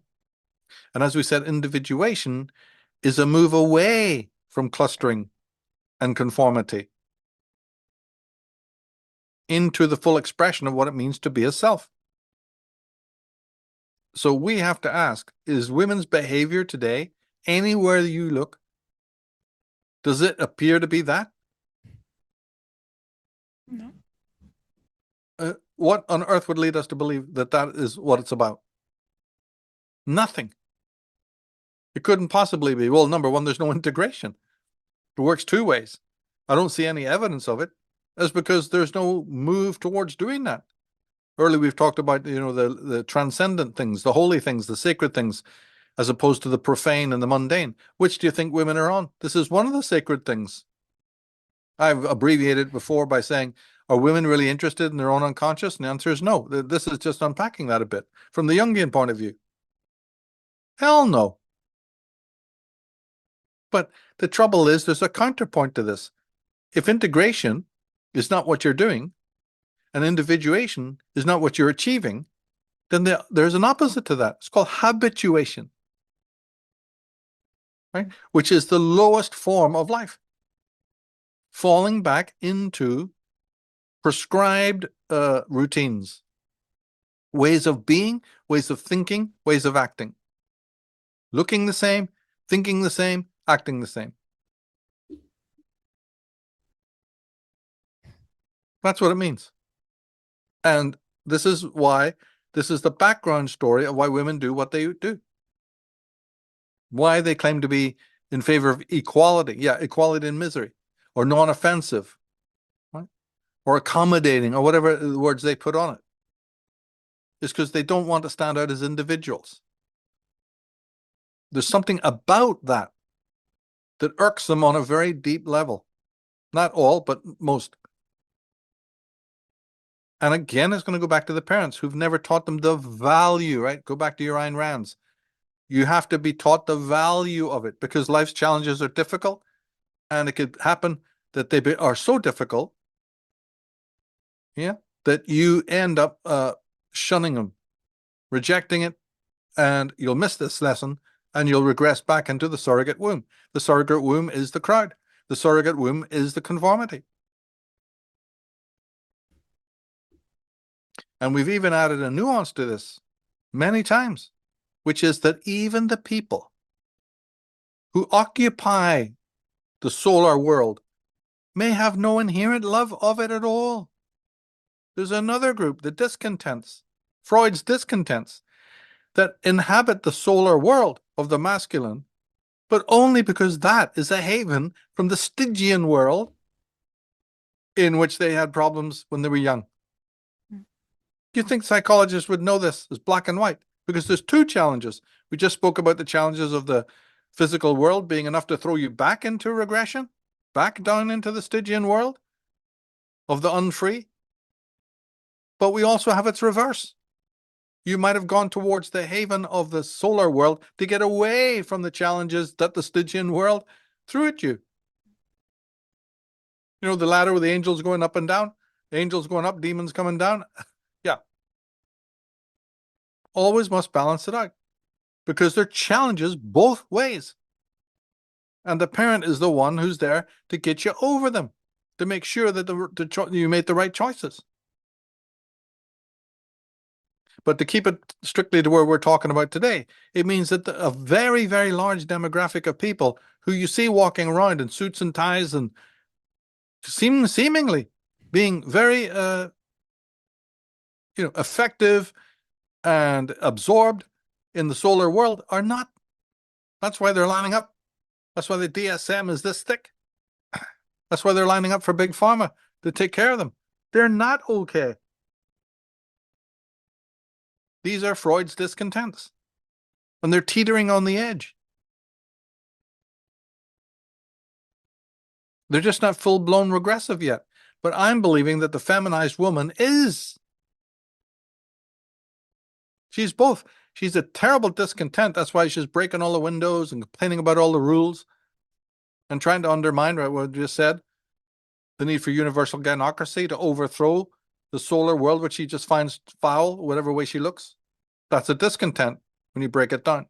And as we said, individuation is a move away from clustering and conformity into the full expression of what it means to be a self. So we have to ask, is women's behavior today, anywhere you look, does it appear to be that? No. What on earth would lead us to believe that that is what it's about? Nothing. It couldn't possibly be. Well, number one, there's no integration. It works 2 ways. I don't see any evidence of it. That's because there's no move towards doing that. Earlier, we've talked about, the transcendent things, the holy things, the sacred things, as opposed to the profane and the mundane. Which do you think women are on? This is one of the sacred things. I've abbreviated before by saying, are women really interested in their own unconscious? And the answer is no. This is just unpacking that a bit from the Jungian point of view. Hell no. But the trouble is there's a counterpoint to this. If integration is not what you're doing, and individuation is not what you're achieving, then there's an opposite to that. It's called habituation, right? Which is the lowest form of life. Falling back into prescribed routines, ways of being, ways of thinking, ways of acting. Looking the same, thinking the same, acting the same. That's what it means. And this is the background story of why women do what they do. Why they claim to be in favor of equality. Yeah, equality in misery. Or non-offensive. Right? Or accommodating, or whatever the words they put on it. It's because they don't want to stand out as individuals. There's something about that irks them on a very deep level. Not all, but most. And again, it's going to go back to the parents who've never taught them the value, right? Go back to your Ayn Rands. You have to be taught the value of it because life's challenges are difficult. And it could happen that they are so difficult, that you end up shunning them, rejecting it, and you'll miss this lesson and you'll regress back into the surrogate womb. The surrogate womb is the crowd. The surrogate womb is the conformity. And we've even added a nuance to this many times, which is that even the people who occupy the solar world may have no inherent love of it at all. There's another group, the discontents, Freud's discontents, that inhabit the solar world of the masculine, but only because that is a haven from the Stygian world in which they had problems when they were young. Do you think psychologists would know this as black and white? Because there's 2 challenges. We just spoke about the challenges of the physical world being enough to throw you back into regression, back down into the Stygian world of the unfree. But we also have its reverse. You might have gone towards the haven of the solar world to get away from the challenges that the Stygian world threw at you. You know, the ladder with the angels going up and down, angels going up, demons coming down. Yeah. Always must balance it out because there are challenges both ways. And the parent is the one who's there to get you over them, to make sure that you made the right choices. But to keep it strictly to where we're talking about today, it means that a very, very large demographic of people who you see walking around in suits and ties and seemingly being very effective and absorbed in the solar world are not. That's why they're lining up. That's why the DSM is this thick. That's why they're lining up for Big Pharma to take care of them. They're not okay. These are Freud's discontents. And they're teetering on the edge. They're just not full-blown regressive yet. But I'm believing that the feminized woman is. She's both. She's a terrible discontent. That's why she's breaking all the windows and complaining about all the rules and trying to undermine, right, what I just said, the need for universal gynocracy to overthrow the solar world, which she just finds foul, whatever way she looks. That's a discontent when you break it down.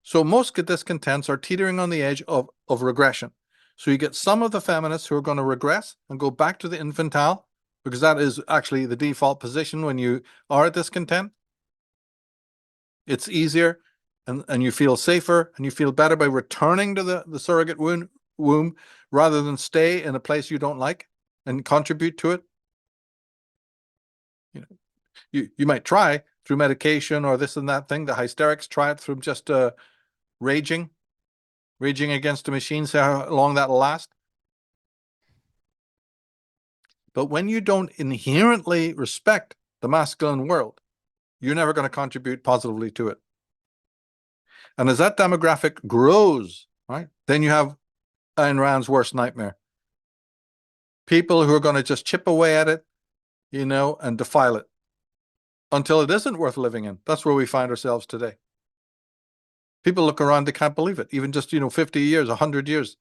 So most discontents are teetering on the edge of regression. So you get some of the feminists who are going to regress and go back to the infantile, because that is actually the default position when you are a discontent. It's easier and you feel safer and you feel better by returning to the surrogate womb rather than stay in a place you don't like and contribute to it. You might try through medication or this and that thing. The hysterics try it through just raging against a machine, see how long that'll last. But when you don't inherently respect the masculine world, you're never going to contribute positively to it. And as that demographic grows, right, then you have Ayn Rand's worst nightmare. People who are going to just chip away at it, and defile it until it isn't worth living in. That's where we find ourselves today. People look around, they can't believe it. Even just, 50 years, 100 years.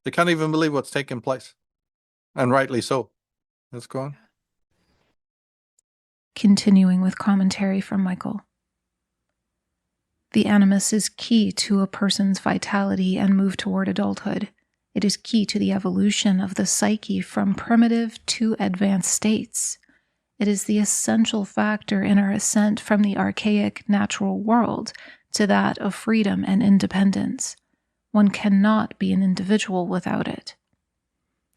They can't even believe what's taking place. And rightly so. Let's go on. Continuing with commentary from Michael. The animus is key to a person's vitality and move toward adulthood. It is key to the evolution of the psyche from primitive to advanced states. It is the essential factor in our ascent from the archaic natural world to that of freedom and independence. One cannot be an individual without it.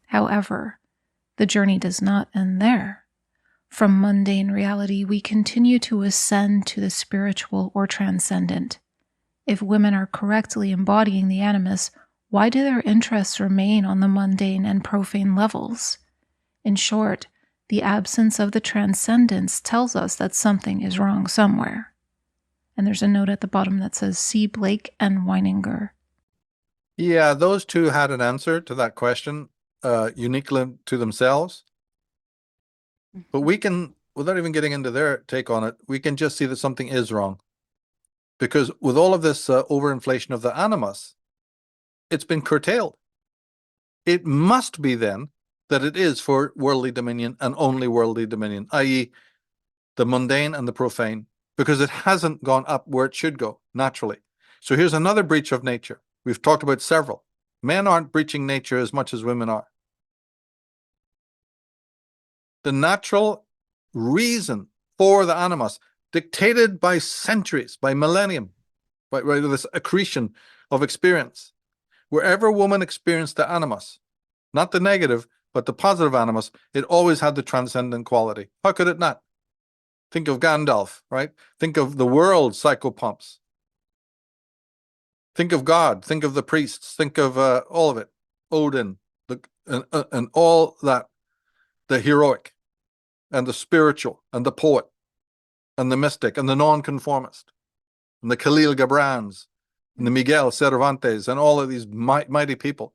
However, the journey does not end there. From mundane reality, we continue to ascend to the spiritual or transcendent. If women are correctly embodying the animus, why do their interests remain on the mundane and profane levels? In short, the absence of the transcendence tells us that something is wrong somewhere. And there's a note at the bottom that says, see Blake and Weininger. Yeah, those two had an answer to that question, uniquely to themselves. But we can, without even getting into their take on it, we can just see that something is wrong. Because with all of this overinflation of the animus, it's been curtailed. It must be then that it is for worldly dominion and only worldly dominion, i.e. the mundane and the profane, because it hasn't gone up where it should go naturally. So here's another breach of nature. We've talked about several. Men aren't breaching nature as much as women are. The natural reason for the animus, dictated by centuries, by millennium, by this accretion of experience. Wherever woman experienced the animus, not the negative, but the positive animus, it always had the transcendent quality. How could it not? Think of Gandalf, right? Think of the world psychopomps. Think of God. Think of the priests. Think of all of it. Odin, and all that, the heroic, and the spiritual, and the poet, and the mystic, and the nonconformist, and the Khalil Gibrans, and the Miguel Cervantes, and all of these mighty people.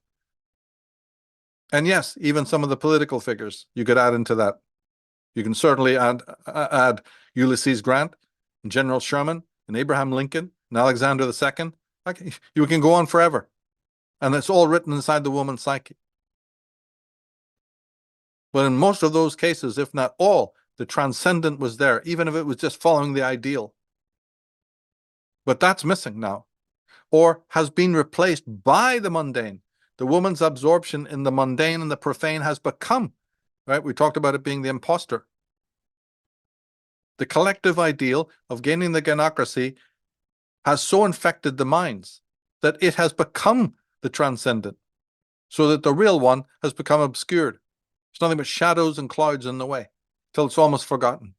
And yes, even some of the political figures you could add into that. You can certainly add Ulysses Grant, and General Sherman, and Abraham Lincoln, and Alexander II. You can go on forever. And it's all written inside the woman's psyche. But in most of those cases, if not all, the transcendent was there, even if it was just following the ideal. But that's missing now, or has been replaced by the mundane. The woman's absorption in the mundane and the profane has become, right? We talked about it being the imposter. The collective ideal of gaining the gynocracy has so infected the minds that it has become the transcendent, so that the real one has become obscured. It's nothing but shadows and clouds in the way, till it's almost forgotten.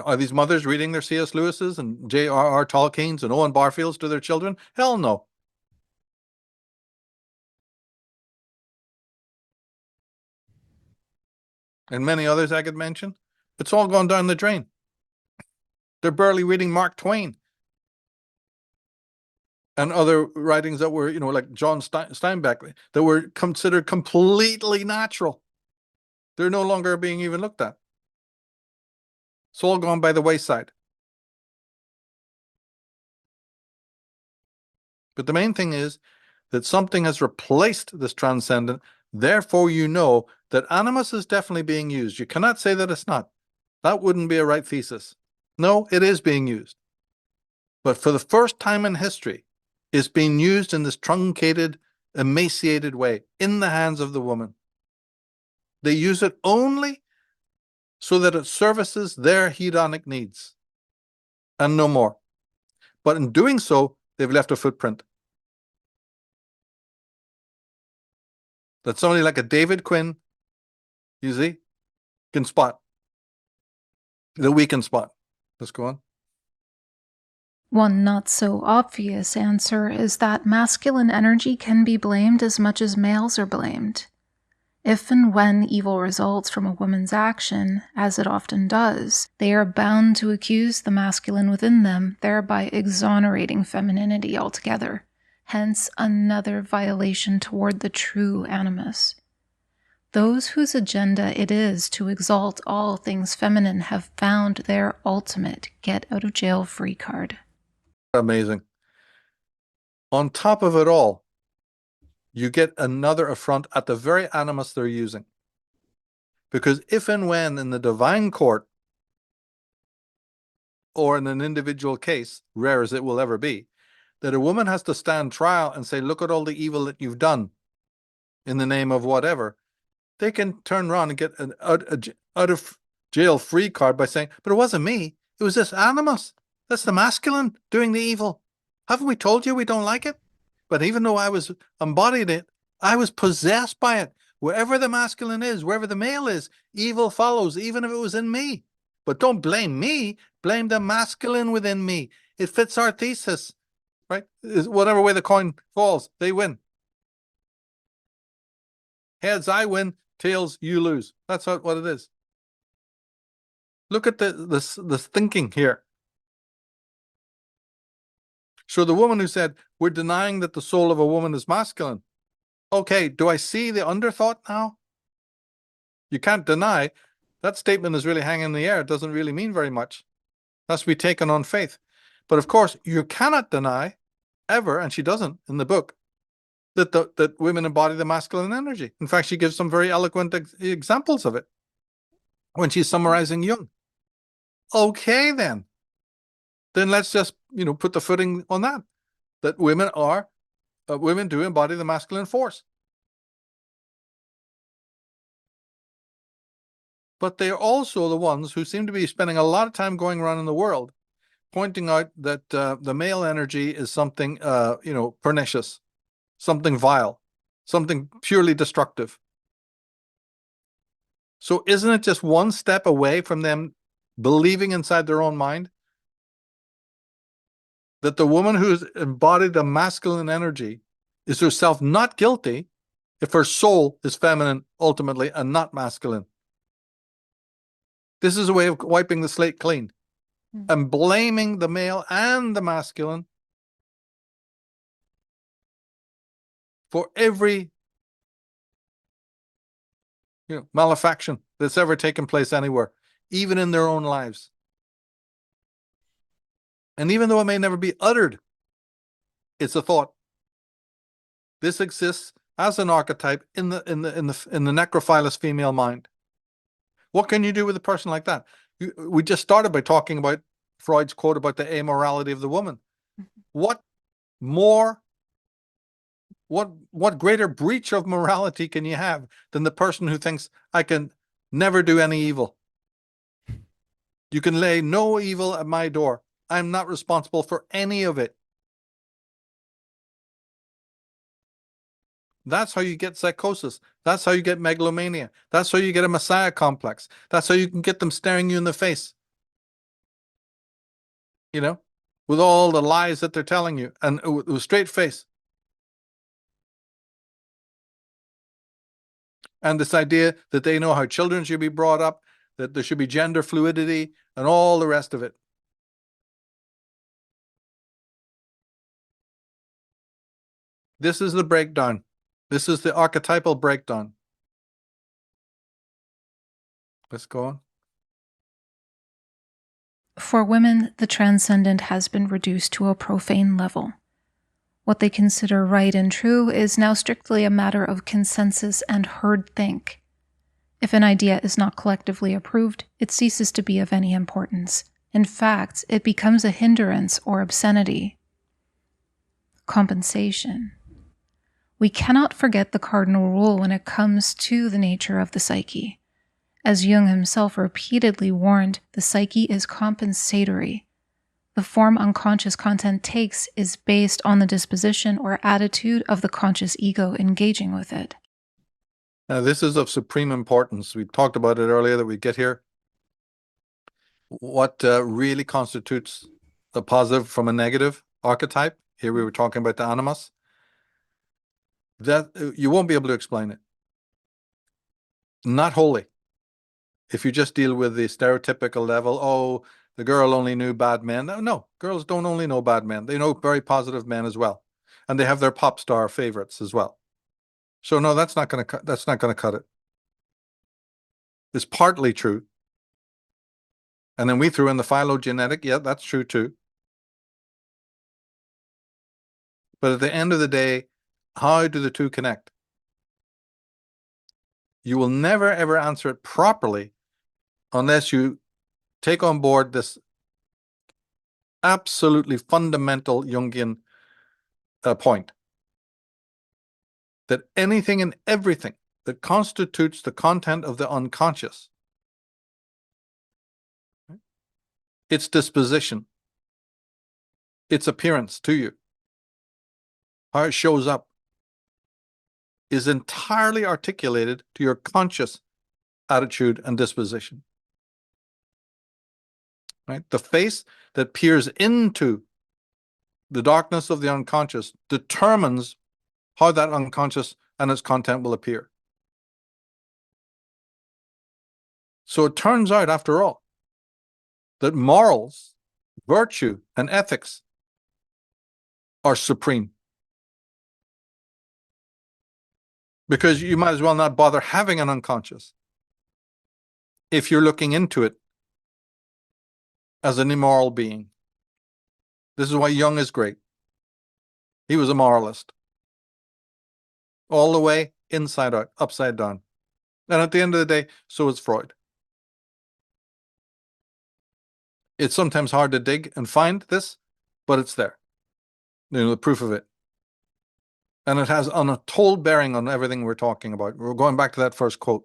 Are these mothers reading their C.S. Lewis's and J.R.R. Tolkien's and Owen Barfield's to their children? Hell no. And many others I could mention. It's all gone down the drain. They're barely reading Mark Twain. and other writings that were, like John Steinbeck, that were considered completely natural. They're no longer being even looked at. It's all gone by the wayside. But the main thing is that something has replaced this transcendent. Therefore, you know that animus is definitely being used. You cannot say that it's not. That wouldn't be a right thesis. No, it is being used. But for the first time in history, it's being used in this truncated, emaciated way in the hands of the woman. They use it only so that it services their hedonic needs and no more. But in doing so, they've left a footprint. That somebody like a David Quinn, you see, can spot. That we can spot. Let's go on. One not so obvious answer is that masculine energy can be blamed as much as males are blamed. If and when evil results from a woman's action, as it often does, they are bound to accuse the masculine within them, thereby exonerating femininity altogether. Hence, another violation toward the true animus. Those whose agenda it is to exalt all things feminine have found their ultimate get-out-of-jail-free card. Amazing. On top of it all, you get another affront at the very animus they're using. Because if and when in the divine court, or in an individual case, rare as it will ever be, that a woman has to stand trial and say, look at all the evil that you've done in the name of whatever, they can turn around and get an out of jail free card by saying, but it wasn't me. It was this animus. That's the masculine doing the evil. Haven't we told you we don't like it? But even though I was embodied it, I was possessed by it. Wherever the masculine is, wherever the male is, evil follows, even if it was in me. But don't blame me. Blame the masculine within me. It fits our thesis, right? Whatever way the coin falls, they win. Heads, I win. Tails, you lose. That's what it is. Look at the thinking here. So the woman who said, we're denying that the soul of a woman is masculine. Okay, do I see the underthought now? You can't deny. That statement is really hanging in the air. It doesn't really mean very much. That's to be taken on faith. But of course, you cannot deny ever, and she doesn't in the book, that women embody the masculine energy. In fact, she gives some very eloquent examples of it when she's summarizing Jung. Okay, then let's just put the footing on that women do embody the masculine force, but they are also the ones who seem to be spending a lot of time going around in the world pointing out that the male energy is something pernicious, something vile, something purely destructive. So isn't it just one step away from them believing inside their own mind that the woman who's embodied the masculine energy is herself not guilty if her soul is feminine ultimately and not masculine? This is a way of wiping the slate clean and blaming the male and the masculine for every malefaction that's ever taken place anywhere, even in their own lives. And even though it may never be uttered, it's a thought. This exists as an archetype in the necrophilous female mind. What can you do with a person like that? We just started by talking about Freud's quote about the amorality of the woman. What greater breach of morality can you have than the person who thinks, I can never do any evil? You can lay no evil at my door. I'm not responsible for any of it. That's how you get psychosis. That's how you get megalomania. That's how you get a messiah complex. That's how you can get them staring you in the face, with all the lies that they're telling you, and with a straight face. And this idea that they know how children should be brought up, that there should be gender fluidity, and all the rest of it. This is the breakdown. This is the archetypal breakdown. Let's go on. For women, the transcendent has been reduced to a profane level. What they consider right and true is now strictly a matter of consensus and herd think. If an idea is not collectively approved, it ceases to be of any importance. In fact, it becomes a hindrance or obscenity. Compensation. We cannot forget the cardinal rule when it comes to the nature of the psyche. As Jung himself repeatedly warned, the psyche is compensatory. The form unconscious content takes is based on the disposition or attitude of the conscious ego engaging with it. Now, this is of supreme importance. We talked about it earlier that we get here. What really constitutes a positive from a negative archetype? Here we were talking about the animus. That you won't be able to explain it. Not wholly. If you just deal with the stereotypical level, oh, the girl only knew bad men. No, girls don't only know bad men. They know very positive men as well. And they have their pop star favorites as well. So no, that's not going to cut it. It's partly true. And then we threw in the phylogenetic. Yeah, that's true too. But at the end of the day, how do the two connect? You will never, ever answer it properly unless you take on board this absolutely fundamental Jungian point. That anything and everything that constitutes the content of the unconscious, its disposition, its appearance to you, how it shows up, is entirely articulated to your conscious attitude and disposition. Right? The face that peers into the darkness of the unconscious determines how that unconscious and its content will appear. So it turns out, after all, that morals, virtue, and ethics are supreme. Because you might as well not bother having an unconscious if you're looking into it as an immoral being. This is why Jung is great. He was a moralist. All the way, inside out, upside down. And at the end of the day, so is Freud. It's sometimes hard to dig and find this, but it's there. You know, the proof of it. And it has a total bearing on everything we're talking about. We're going back to that first quote.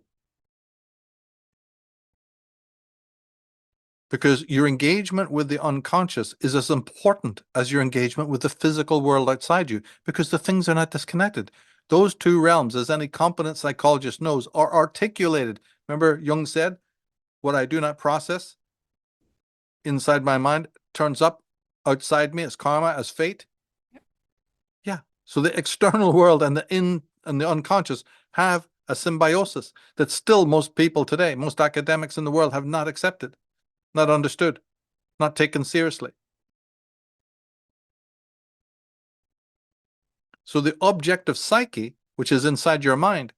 Because your engagement with the unconscious is as important as your engagement with the physical world outside you, because the things are not disconnected. Those two realms, as any competent psychologist knows, are articulated. Remember, Jung said, what I do not process inside my mind turns up outside me as karma, as fate. Yeah. So the external world and the unconscious have a symbiosis that still most people today, most academics in the world have not accepted, not understood, not taken seriously. So the objective psyche, which is inside your mind,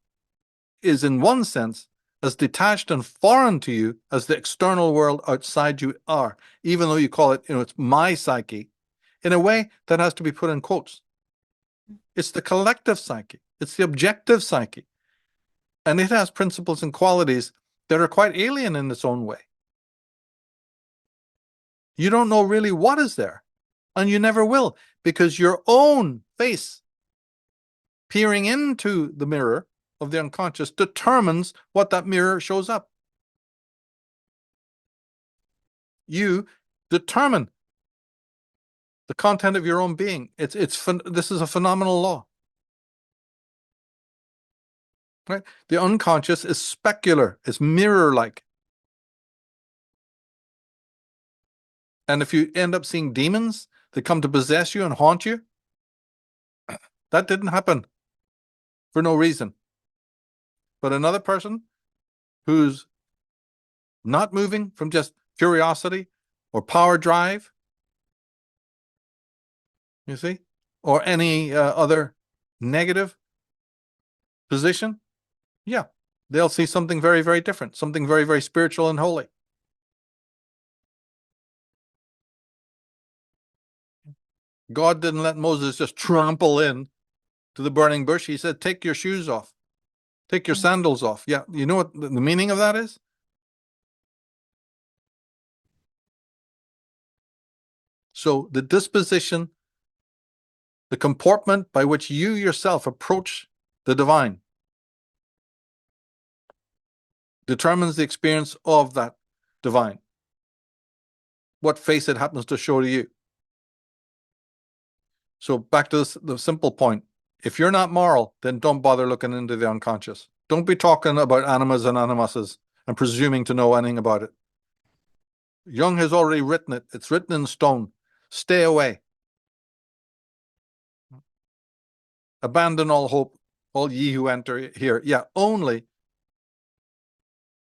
is in one sense as detached and foreign to you as the external world outside you are, even though you call it, it's my psyche, in a way that has to be put in quotes. It's the collective psyche. It's the objective psyche. And it has principles and qualities that are quite alien in its own way. You don't know really what is there, and you never will, because your own face peering into the mirror of the unconscious determines what that mirror shows up. You determine the content of your own being. This is a phenomenal law. Right? The unconscious is specular, it's mirror-like. And if you end up seeing demons that come to possess you and haunt you, that didn't happen for no reason. But another person who's not moving from just curiosity or power drive, you see, or any other negative position, yeah, they'll see something very, very different, something very, very spiritual and holy. God didn't let Moses just trample in to the burning bush. He said, take your shoes off. Take your sandals off. Yeah, you know what the meaning of that is? So the disposition, the comportment by which you yourself approach the divine determines the experience of that divine. What face it happens to show to you. So back to the simple point. If you're not moral, then don't bother looking into the unconscious. Don't be talking about animas and animuses and presuming to know anything about it. Jung has already written it. It's written in stone. Stay away. Abandon all hope, all ye who enter here. Yeah, only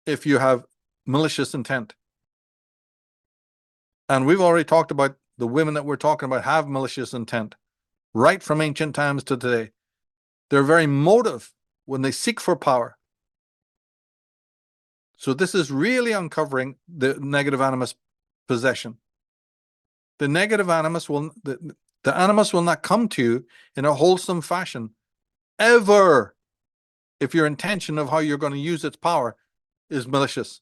if you have malicious intent. And we've already talked about the women that we're talking about have malicious intent, right from ancient times to today. Their very motive when they seek for power. So this is really uncovering the negative animus possession. The negative animus will, the animus will not come to you in a wholesome fashion, ever, if your intention of how you're going to use its power is malicious.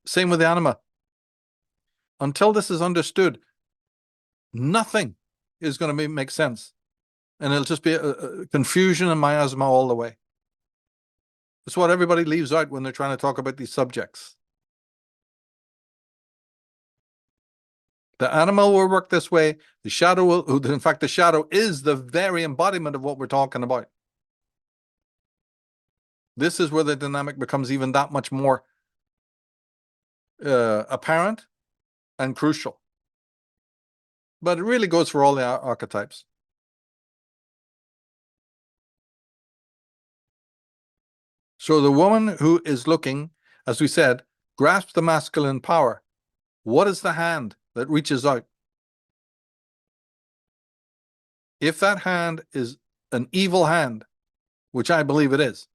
Same with the anima. Until this is understood, nothing is going to make sense. And it'll just be a confusion and miasma all the way. It's what everybody leaves out when they're trying to talk about these subjects. The animal will work this way. The shadow will, in fact, the shadow is the very embodiment of what we're talking about. This is where the dynamic becomes even that much more apparent and crucial. But it really goes for all the archetypes. So the woman who is looking, as we said, grasps the masculine power. What is the hand that reaches out? If that hand is an evil hand, which I believe it is,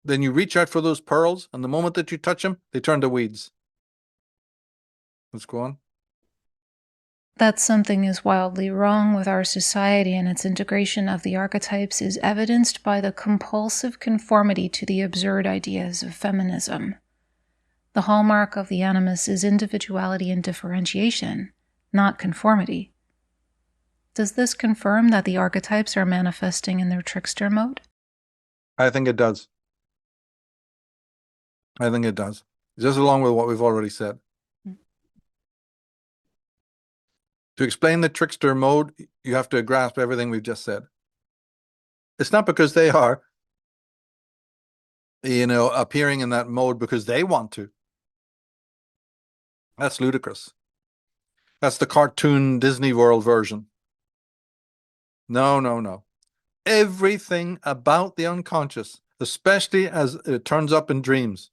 then you reach out for those pearls, and the moment that you touch them, they turn to weeds. Let's go on. That something is wildly wrong with our society and its integration of the archetypes is evidenced by the compulsive conformity to the absurd ideas of feminism. The hallmark of the animus is individuality and differentiation, not conformity. Does this confirm that the archetypes are manifesting in their trickster mode? I think it does. I think it does. Just along with what we've already said. To explain the trickster mode, you have to grasp everything we've just said. It's not because they are, appearing in that mode because they want to. That's ludicrous. That's the cartoon Disney World version. No, no, no. Everything about the unconscious, especially as it turns up in dreams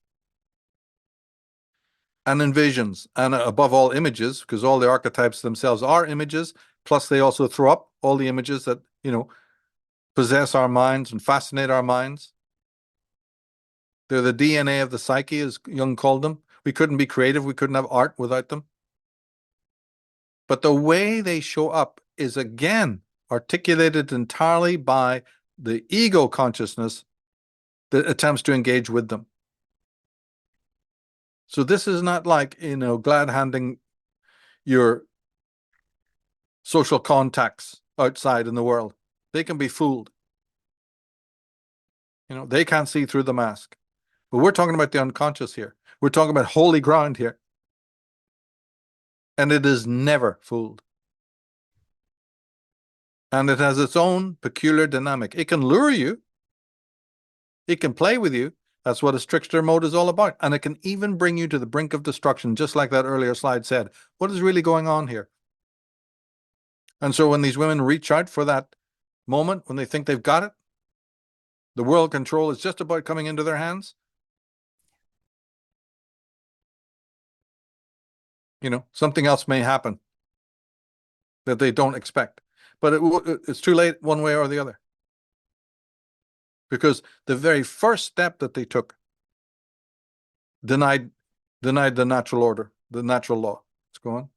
and in visions, and above all images, because all the archetypes themselves are images, plus they also throw up all the images that, possess our minds and fascinate our minds. They're the DNA of the psyche, as Jung called them. We couldn't be creative. We couldn't have art without them. But the way they show up is, again, articulated entirely by the ego consciousness that attempts to engage with them. So this is not like, glad handing your social contacts outside in the world. They can be fooled. They can't see through the mask. But we're talking about the unconscious here. We're talking about holy ground here. And it is never fooled. And it has its own peculiar dynamic. It can lure you. It can play with you. That's what a trickster mode is all about. And it can even bring you to the brink of destruction, just like that earlier slide said. What is really going on here? And so when these women reach out for that moment, when they think they've got it, the world control is just about coming into their hands. Something else may happen. that they don't expect. But it's too late one way or the other. Because the very first step that they took denied the natural order, the natural law. Let's go on.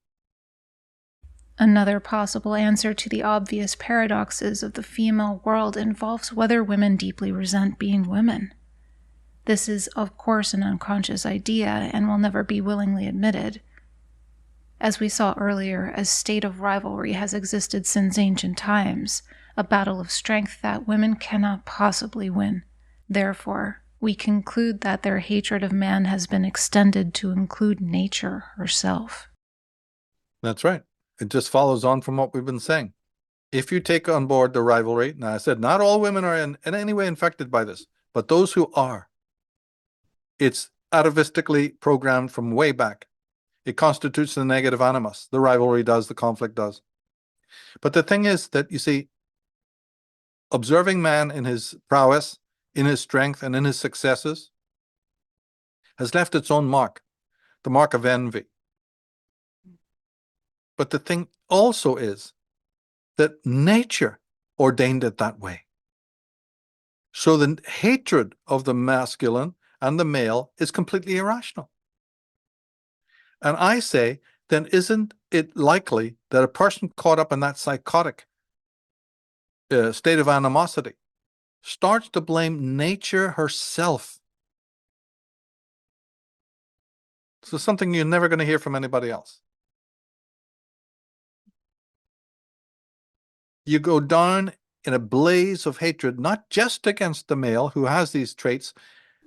Another possible answer to the obvious paradoxes of the female world involves whether women deeply resent being women. This is, of course, an unconscious idea and will never be willingly admitted. As we saw earlier, a state of rivalry has existed since ancient times, a battle of strength that women cannot possibly win. Therefore, we conclude that their hatred of man has been extended to include nature herself. That's right. It just follows on from what we've been saying. If you take on board the rivalry, now I said not all women are in any way infected by this, but those who are, it's atavistically programmed from way back. It constitutes the negative animus. The rivalry does, the conflict does. But the thing is that, you see, observing man in his prowess, in his strength, and in his successes has left its own mark, the mark of envy. But the thing also is that nature ordained it that way. So the hatred of the masculine and the male is completely irrational. And I say, then isn't it likely that a person caught up in that psychotic state of animosity starts to blame nature herself? So something you're never going to hear from anybody else. You go down in a blaze of hatred, not just against the male who has these traits,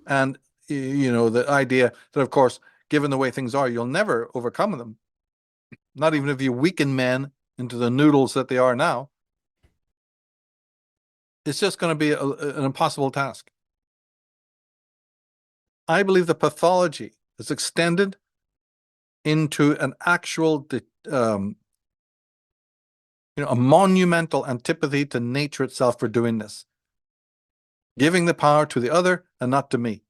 and the idea that, of course, given the way things are, you'll never overcome them. Not even if you weaken men into the noodles that they are now. It's just going to be an impossible task. I believe the pathology is extended into an actual a monumental antipathy to nature itself for doing this. Giving the power to the other and not to me.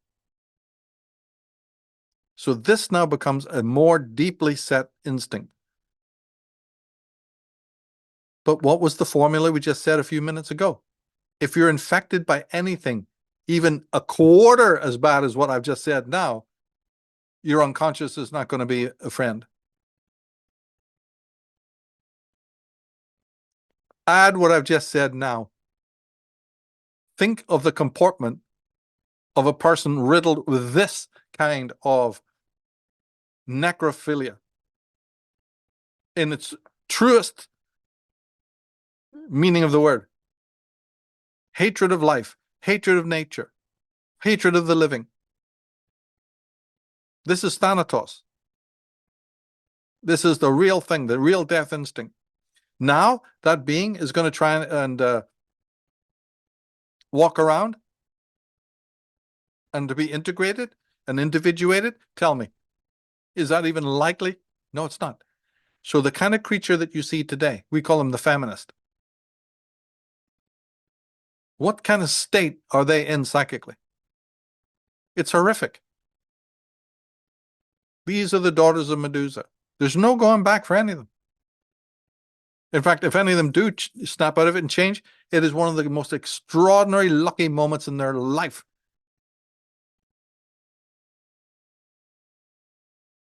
So this now becomes a more deeply set instinct. But what was the formula we just said a few minutes ago? If you're infected by anything, even a quarter as bad as what I've just said now, your unconscious is not going to be a friend. Add what I've just said now. Think of the comportment of a person riddled with this kind of necrophilia in its truest meaning of the word. Hatred of life, hatred of nature, hatred of the living. This is Thanatos. This is the real thing, the real death instinct. Now, that being is going to try and walk around and to be integrated and individuated. Tell me, is that even likely? No, it's not. So the kind of creature that you see today, we call them the feminist. What kind of state are they in psychically? It's horrific. These are the daughters of Medusa. There's no going back for any of them. In fact, if any of them do snap out of it and change, it is one of the most extraordinary lucky moments in their life.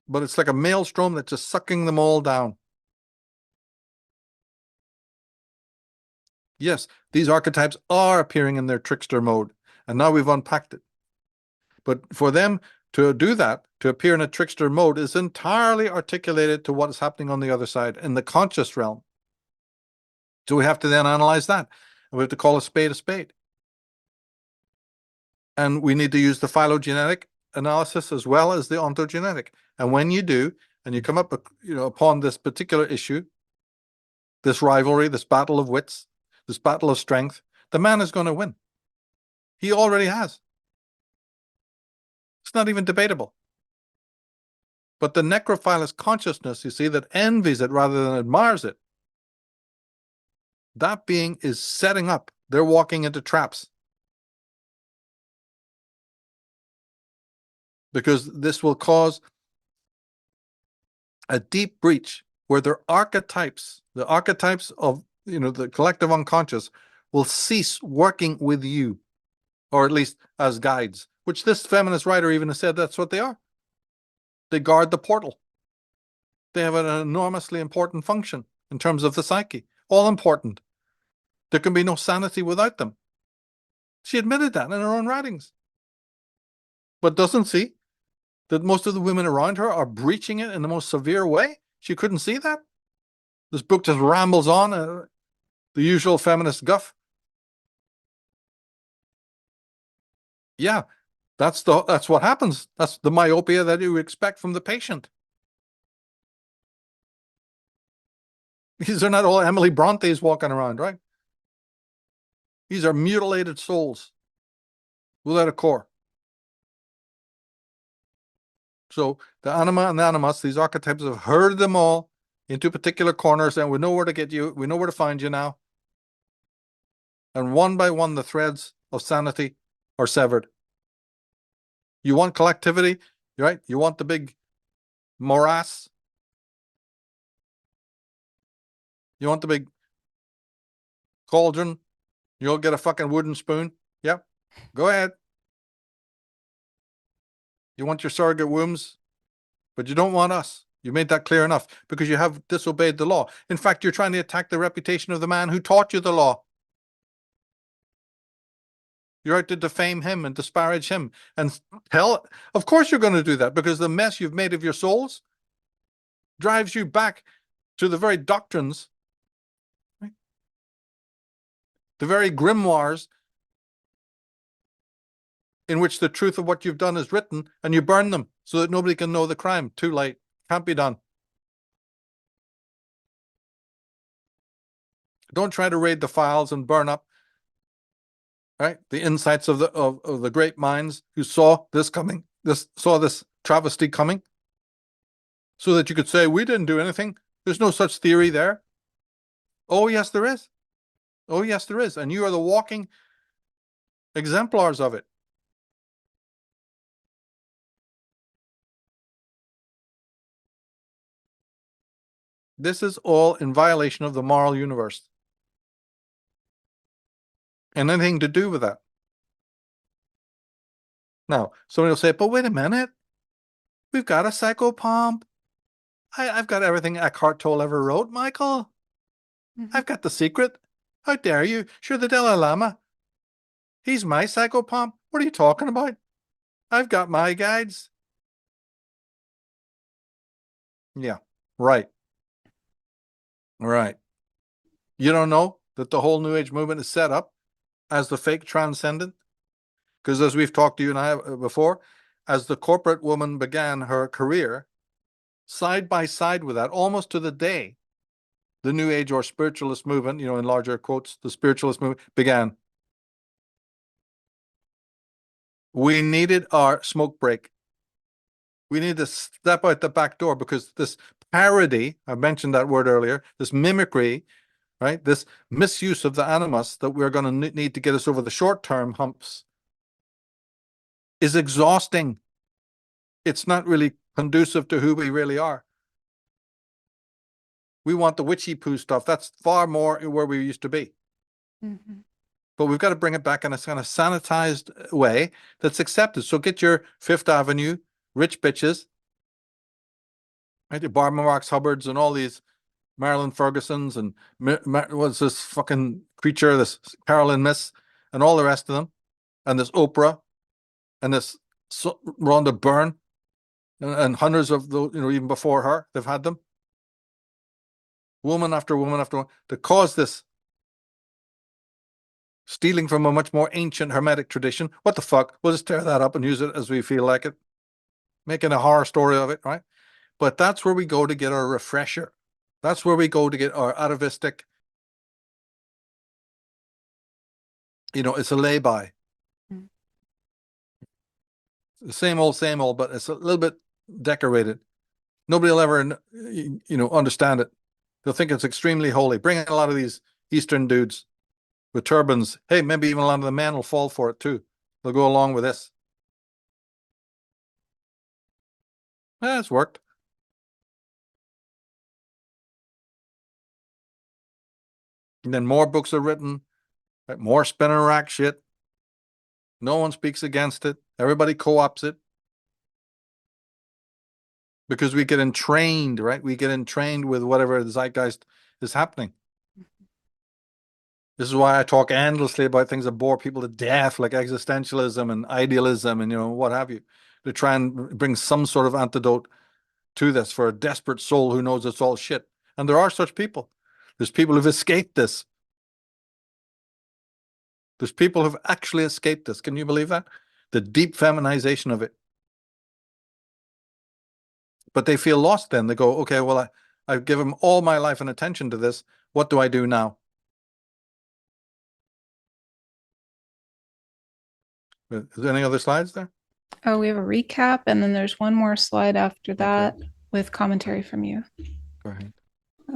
But it's like a maelstrom that's just sucking them all down. Yes, these archetypes are appearing in their trickster mode, and now we've unpacked it. But for them to do that, to appear in a trickster mode, is entirely articulated to what is happening on the other side, in the conscious realm. So we have to then analyze that. And we have to call a spade a spade. And we need to use the phylogenetic analysis as well as the ontogenetic. And when you do, and you come up upon this particular issue, this rivalry, this battle of wits, this battle of strength, the man is going to win. He already has. It's not even debatable. But the necrophilous consciousness, you see, that envies it rather than admires it, that being is setting up. They're walking into traps. Because this will cause a deep breach where their archetypes, the archetypes of, the collective unconscious, will cease working with you, or at least as guides, which this feminist writer even has said that's what they are. They guard the portal. They have an enormously important function in terms of the psyche, all important. There can be no sanity without them. She admitted that in her own writings, but doesn't see that most of the women around her are breaching it in the most severe way. She couldn't see that. This book just rambles on, the usual feminist guff. Yeah, that's what happens. That's the myopia that you expect from the patient. These are not all Emily Brontes walking around, right? These are mutilated souls without a core. So the anima and the animus, these archetypes, have herded them all into particular corners, and we know where to get you. We know where to find you now. And one by one, the threads of sanity are severed. You want collectivity, right? You want the big morass. You want the big cauldron. You'll get a fucking wooden spoon. Yep. Go ahead. You want your surrogate wombs, but you don't want us. You made that clear enough because you have disobeyed the law. In fact, you're trying to attack the reputation of the man who taught you the law. You're out to defame him and disparage him and of course you're going to do that, because the mess you've made of your souls drives you back to the very doctrines, right? The very grimoires in which the truth of what you've done is written, and you burn them so that nobody can know the crime. Too late. Can't be done. Don't try to raid the files and burn up, right, the insights of the great minds who saw this coming, saw this travesty coming, so that you could say, we didn't do anything. There's no such theory there. Oh, yes, there is. Oh, yes, there is. And you are the walking exemplars of it. This is all in violation of the moral universe. And anything to do with that. Now, somebody will say, but wait a minute. We've got a psychopomp. I've got everything Eckhart Tolle ever wrote, Michael. I've got the secret. How dare you? Sure, the Dalai Lama. He's my psychopomp. What are you talking about? I've got my guides. Yeah, right. Right. You don't know that the whole New Age movement is set up as the fake transcendent? Because as we've talked to you and I before, as the corporate woman began her career, side by side with that, almost to the day, the New Age or spiritualist movement, in larger quotes, the spiritualist movement began. We needed our smoke break. We need to step out the back door, because this parody, I mentioned that word earlier, this mimicry, right? This misuse of the animus that we're going to need to get us over the short-term humps is exhausting. It's not really conducive to who we really are. We want the witchy poo stuff. That's far more where we used to be. Mm-hmm. But we've got to bring it back in a kind of sanitized way that's accepted. So get your Fifth Avenue rich bitches, right? The Barbara Marx Hubbards and all these Marilyn Fergusons and what's this fucking creature, this Carolyn Miss, and all the rest of them, and this Oprah, and this Rhonda Byrne, and hundreds of those, even before her, they've had them. Woman after woman after woman, to cause this stealing from a much more ancient Hermetic tradition. What the fuck? We'll just tear that up and use it as we feel like it, making a horror story of it, right? But that's where we go to get our refresher. That's where we go to get our atavistic, it's a lay-by. Mm. Same old, but it's a little bit decorated. Nobody will ever, understand it. They'll think it's extremely holy. Bring in a lot of these Eastern dudes with turbans. Hey, maybe even a lot of the men will fall for it too. They'll go along with this. It's worked. And then more books are written, right? More spinner rack shit. No one speaks against it. Everybody co-ops it. Because we get entrained, right? We get entrained with whatever the zeitgeist is happening. This is why I talk endlessly about things that bore people to death, like existentialism and idealism and, what have you, to try and bring some sort of antidote to this for a desperate soul who knows it's all shit. And there are such people. There's people who've escaped this. There's people who've actually escaped this. Can you believe that? The deep feminization of it. But they feel lost then. They go, okay, well, I've given all my life and attention to this. What do I do now? Is there any other slides there? Oh, we have a recap, and then there's one more slide after that with commentary from you. Go ahead.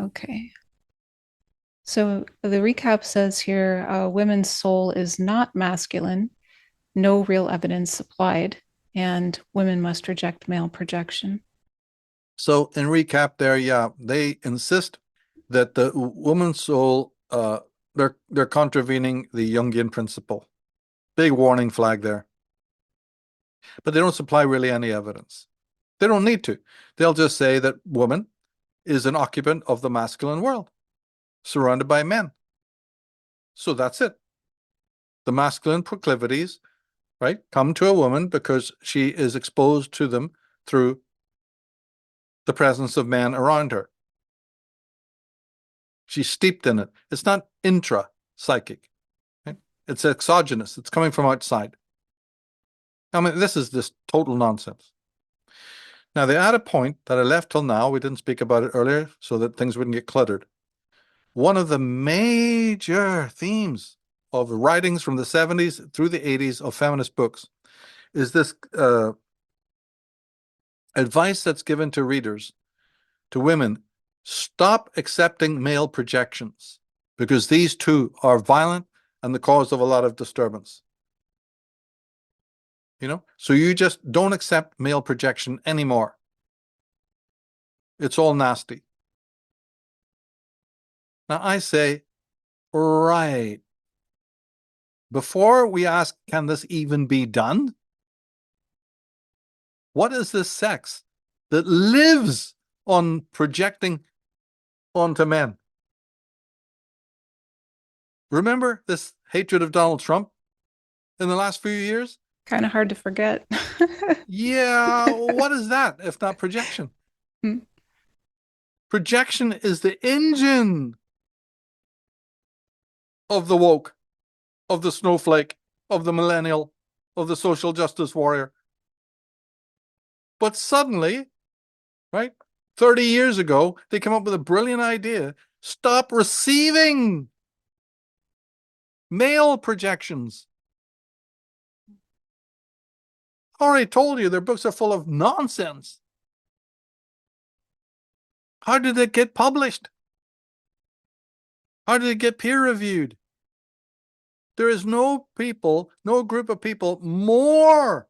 Okay. So the recap says here, women's soul is not masculine, no real evidence supplied, and women must reject male projection. So in recap there, they insist that the woman's soul, they're contravening the Jungian principle. Big warning flag there. But they don't supply really any evidence. They don't need to. They'll just say that woman is an occupant of the masculine world, surrounded by men. So that's it. The masculine proclivities, right, come to a woman because she is exposed to them through the presence of men around her. She's steeped in it. It's not intra-psychic. Right? It's exogenous. It's coming from outside. I mean, this is just total nonsense. Now, they add a point that I left till now. We didn't speak about it earlier so that things wouldn't get cluttered. One of the major themes of writings from the 70s through the 80s of feminist books is this advice that's given to readers, to women: stop accepting male projections because these too are violent and the cause of a lot of disturbance. So you just don't accept male projection anymore. It's all nasty. Now I say, right. Before we ask, can this even be done? What is this sex that lives on projecting onto men? Remember this hatred of Donald Trump in the last few years? Kind of hard to forget. Yeah, what is that if not projection? Projection is the engine of the woke, of the snowflake, of the millennial, of the social justice warrior. But suddenly, right, 30 years ago, they come up with a brilliant idea. Stop receiving male projections. I already told you their books are full of nonsense. How did it get published? How did it get peer reviewed? There is no group of people more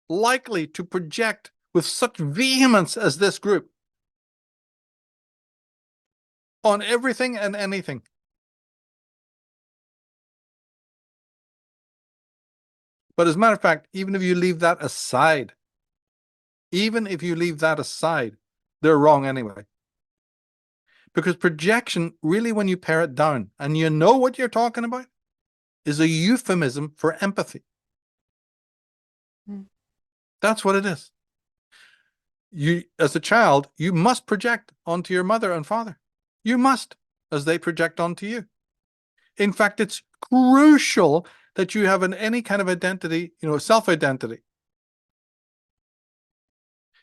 likely to project with such vehemence as this group on everything and anything. But as a matter of fact, even if you leave that aside, they're wrong anyway. Because projection, really, when you pare it down, and you know what you're talking about, is a euphemism for empathy. That's what it is. You, as a child, you must project onto your mother and father. You must, as they project onto you. In fact, it's crucial that you have any kind of identity, self-identity.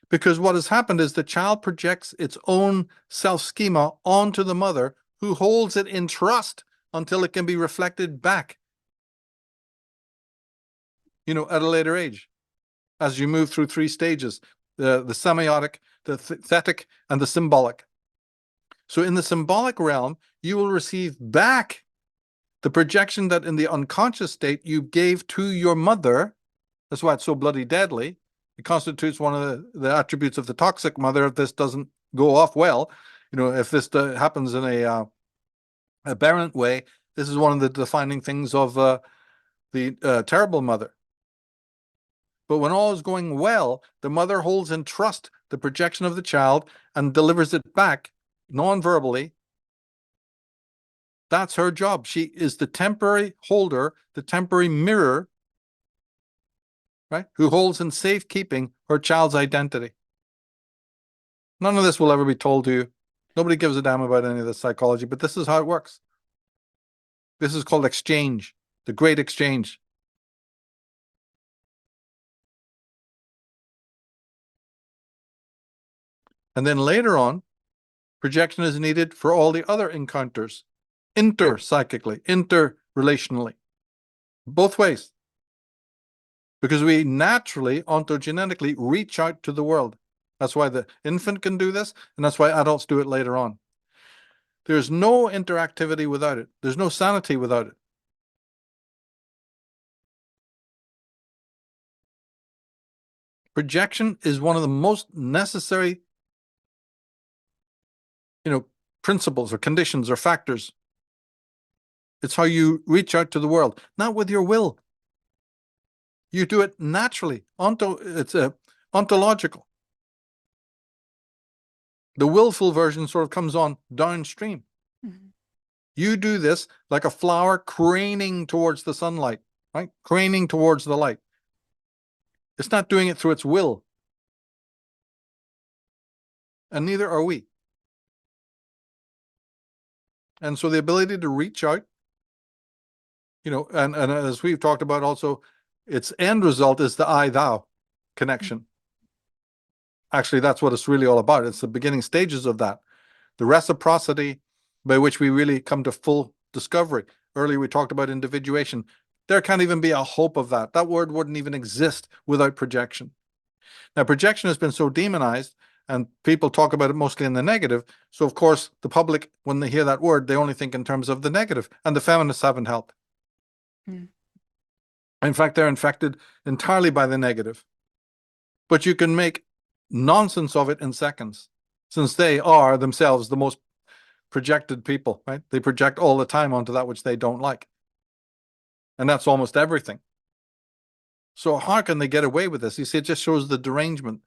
Because what has happened is the child projects its own self-schema onto the mother, who holds it in trust until it can be reflected back, at a later age, as you move through three stages, the semiotic, the thetic, and the symbolic. So in the symbolic realm, you will receive back the projection that in the unconscious state you gave to your mother. That's why it's so bloody deadly. It constitutes one of the attributes of the toxic mother if this doesn't go off well. If this happens in a aberrant way. This is one of the defining things of the terrible mother. But when all is going well, the mother holds in trust the projection of the child and delivers it back non-verbally. That's her job. She is the temporary holder, the temporary mirror, right? Who holds in safekeeping her child's identity. None of this will ever be told to you. Nobody gives a damn about any of this psychology, but this is how it works. This is called exchange, the great exchange. And then later on, projection is needed for all the other encounters, inter-psychically, inter-relationally, both ways. Because we naturally, ontogenetically, reach out to the world. That's why the infant can do this, and that's why adults do it later on. There's no interactivity without it. There's no sanity without it. Projection is one of the most necessary, principles or conditions or factors. It's how you reach out to the world, not with your will. You do it naturally. It's ontological. The willful version sort of comes on downstream. Mm-hmm. You do this like a flower craning towards the sunlight, right? Craning towards the light. It's not doing it through its will. And neither are we. And so the ability to reach out, and as we've talked about also, its end result is the I-thou connection. Actually, that's what it's really all about. It's the beginning stages of that. The reciprocity by which we really come to full discovery. Earlier we talked about individuation. There can't even be a hope of that. That word wouldn't even exist without projection. Now, projection has been so demonized, and people talk about it mostly in the negative. So, of course, the public, when they hear that word, they only think in terms of the negative, and the feminists haven't helped. Mm. In fact, they're infected entirely by the negative. But you can make nonsense of it in seconds, since they are themselves the most projected people, right? They project all the time onto that which they don't like. And that's almost everything. So how can they get away with this? You see, it just shows the derangement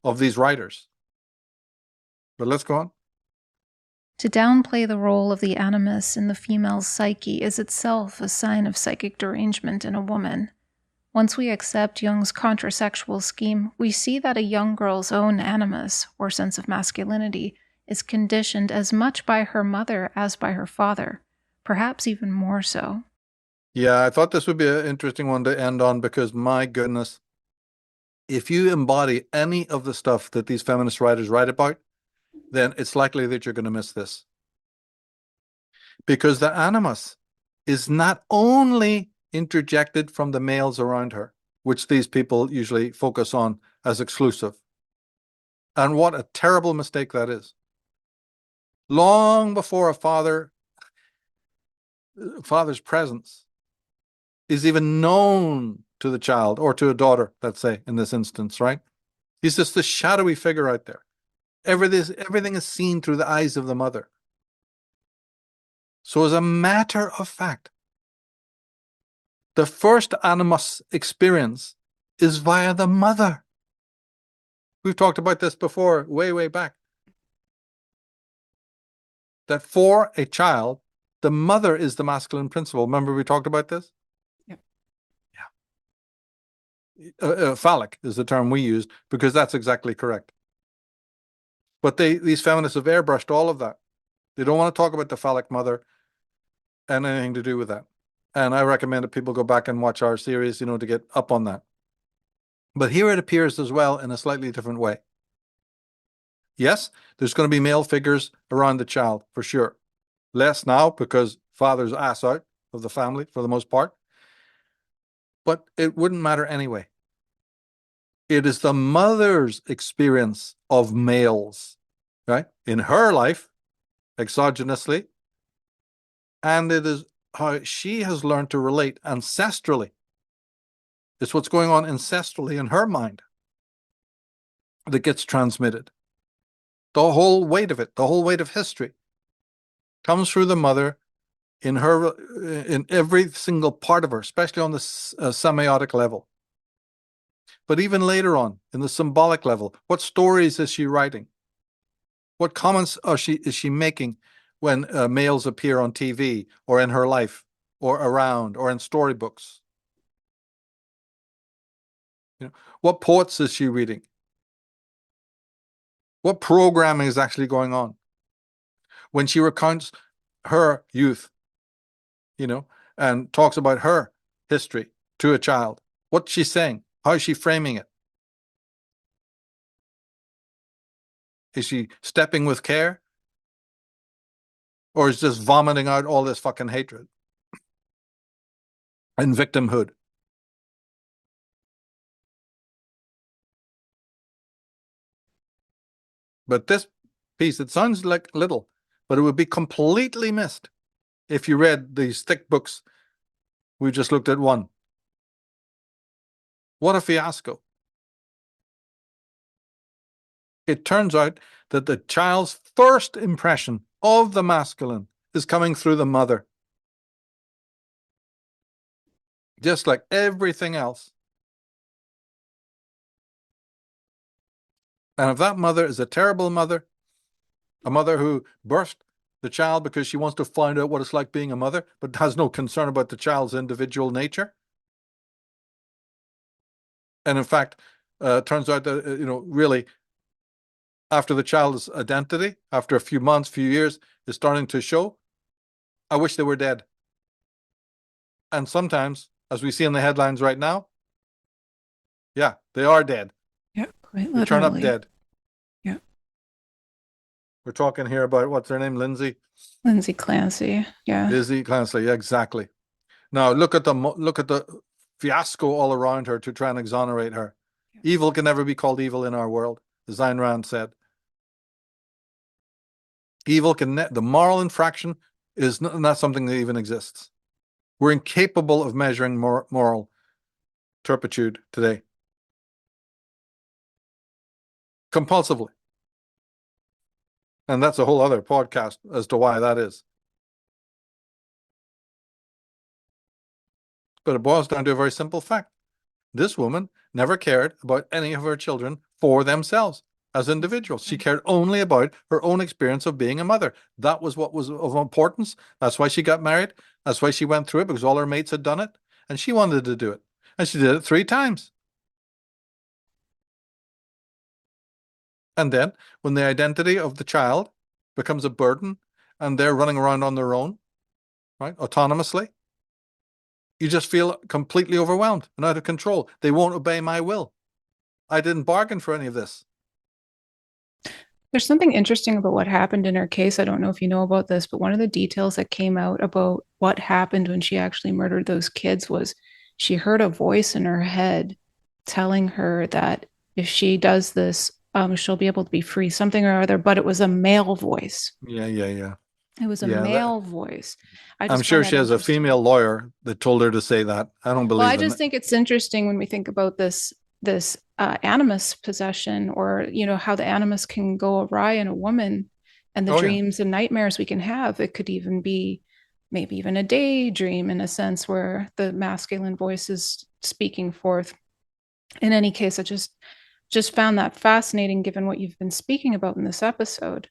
of these writers. But let's go on. To downplay the role of the animus in the female's psyche is itself a sign of psychic derangement in a woman. Once we accept Jung's contrasexual scheme, we see that a young girl's own animus, or sense of masculinity, is conditioned as much by her mother as by her father, perhaps even more so. Yeah, I thought this would be an interesting one to end on because, my goodness, if you embody any of the stuff that these feminist writers write about, then it's likely that you're going to miss this. Because the animus is not only interjected from the males around her, which these people usually focus on as exclusive. And what a terrible mistake that is. Long before a father's presence is even known to the child or to a daughter, let's say, in this instance, right? He's just a shadowy figure out there. Everything is seen through the eyes of the mother. So as a matter of fact, the first animus experience is via the mother. We've talked about this before, way, way back. That for a child, the mother is the masculine principle. Remember we talked about this? Yeah. Phallic is the term we used because that's exactly correct. But these feminists have airbrushed all of that. They don't want to talk about the phallic mother and anything to do with that. And I recommend that people go back and watch our series, to get up on that. But here it appears as well in a slightly different way. Yes, there's going to be male figures around the child, for sure. Less now because father's ass out of the family for the most part. But it wouldn't matter anyway. It is the mother's experience of males, right? In her life, exogenously. And it is how she has learned to relate ancestrally. It's what's going on ancestrally in her mind that gets transmitted. The whole weight of it, the whole weight of history comes through the mother in her, in every single part of her, especially on the semiotic level. But even later on, in the symbolic level, what stories is she writing? What comments is she making when males appear on TV or in her life or around or in storybooks? You know, what poets is she reading? What programming is actually going on? When she recounts her youth, you know, and talks about her history to a child, what's she saying? How is she framing it? Is she stepping with care? Or is just vomiting out all this fucking hatred and victimhood? But this piece, it sounds like little, but it would be completely missed if you read these thick books. We just looked at one. What a fiasco. It turns out that the child's first impression of the masculine is coming through the mother. Just like everything else. And if that mother is a terrible mother, a mother who birthed the child because she wants to find out what it's like being a mother, but has no concern about the child's individual nature. And in fact, turns out that, really, after the child's identity, after a few months, few years, is starting to show, I wish they were dead. And sometimes, as we see in the headlines right now, yeah, they are dead. Yeah, quite They turn up literally. dead. Yeah. We're talking here about, what's her name, Lindsay Clancy. Yeah. Clancy. Yeah, exactly. Now look at the fiasco all around her to try and exonerate her. Yeah. Evil can never be called evil in our world, as Ayn Rand said. Evil the moral infraction is not something that even exists. We're incapable of measuring moral turpitude today. Compulsively. And that's a whole other podcast as to why that is. But it boils down to a very simple fact. This woman never cared about any of her children for themselves as individuals. She cared only about her own experience of being a mother. That was what was of importance. That's why she got married. That's why she went through it, because all her mates had done it. And she wanted to do it. And she did it 3 times. And then when the identity of the child becomes a burden and they're running around on their own, right, autonomously, you just feel completely overwhelmed and out of control. They won't obey my will. I didn't bargain for any of this. There's something interesting about what happened in her case. I don't know if you know about this, but one of the details that came out about what happened when she actually murdered those kids was she heard a voice in her head telling her that if she does this, she'll be able to be free, something or other, but it was a male voice. Yeah. It was a Yeah, male voice. I I'm just find sure that she has a interesting. female lawyer that told her to say that. I don't Well, I believe in just it. think it's interesting when we think about this animus possession, or how the animus can go awry in a woman, and the Oh, yeah. dreams and nightmares we can have. It could even be maybe even a daydream, in a sense, where the masculine voice is speaking forth. In any case, I just found that fascinating, given what you've been speaking about in this episode.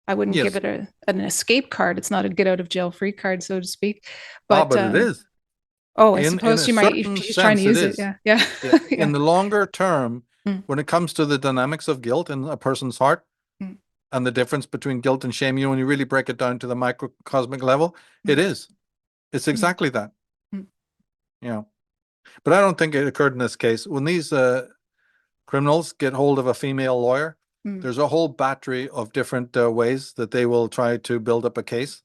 I wouldn't give Yes. it an escape card. It's not a get out of jail free card, so to speak. Ah, But but it is. oh, I In suppose a she might. certain She's trying to sense, it use it. is. Yeah, yeah, Yeah. yeah. In the longer term, Mm, when it comes to the dynamics of guilt in a person's heart mm, and the difference between guilt and shame, when you really break it down to the microcosmic level, mm, it is. It's mm, exactly that. mm, Yeah. But I don't think it occurred in this case. When these criminals get hold of a female lawyer, mm, there's a whole battery of different ways that they will try to build up a case.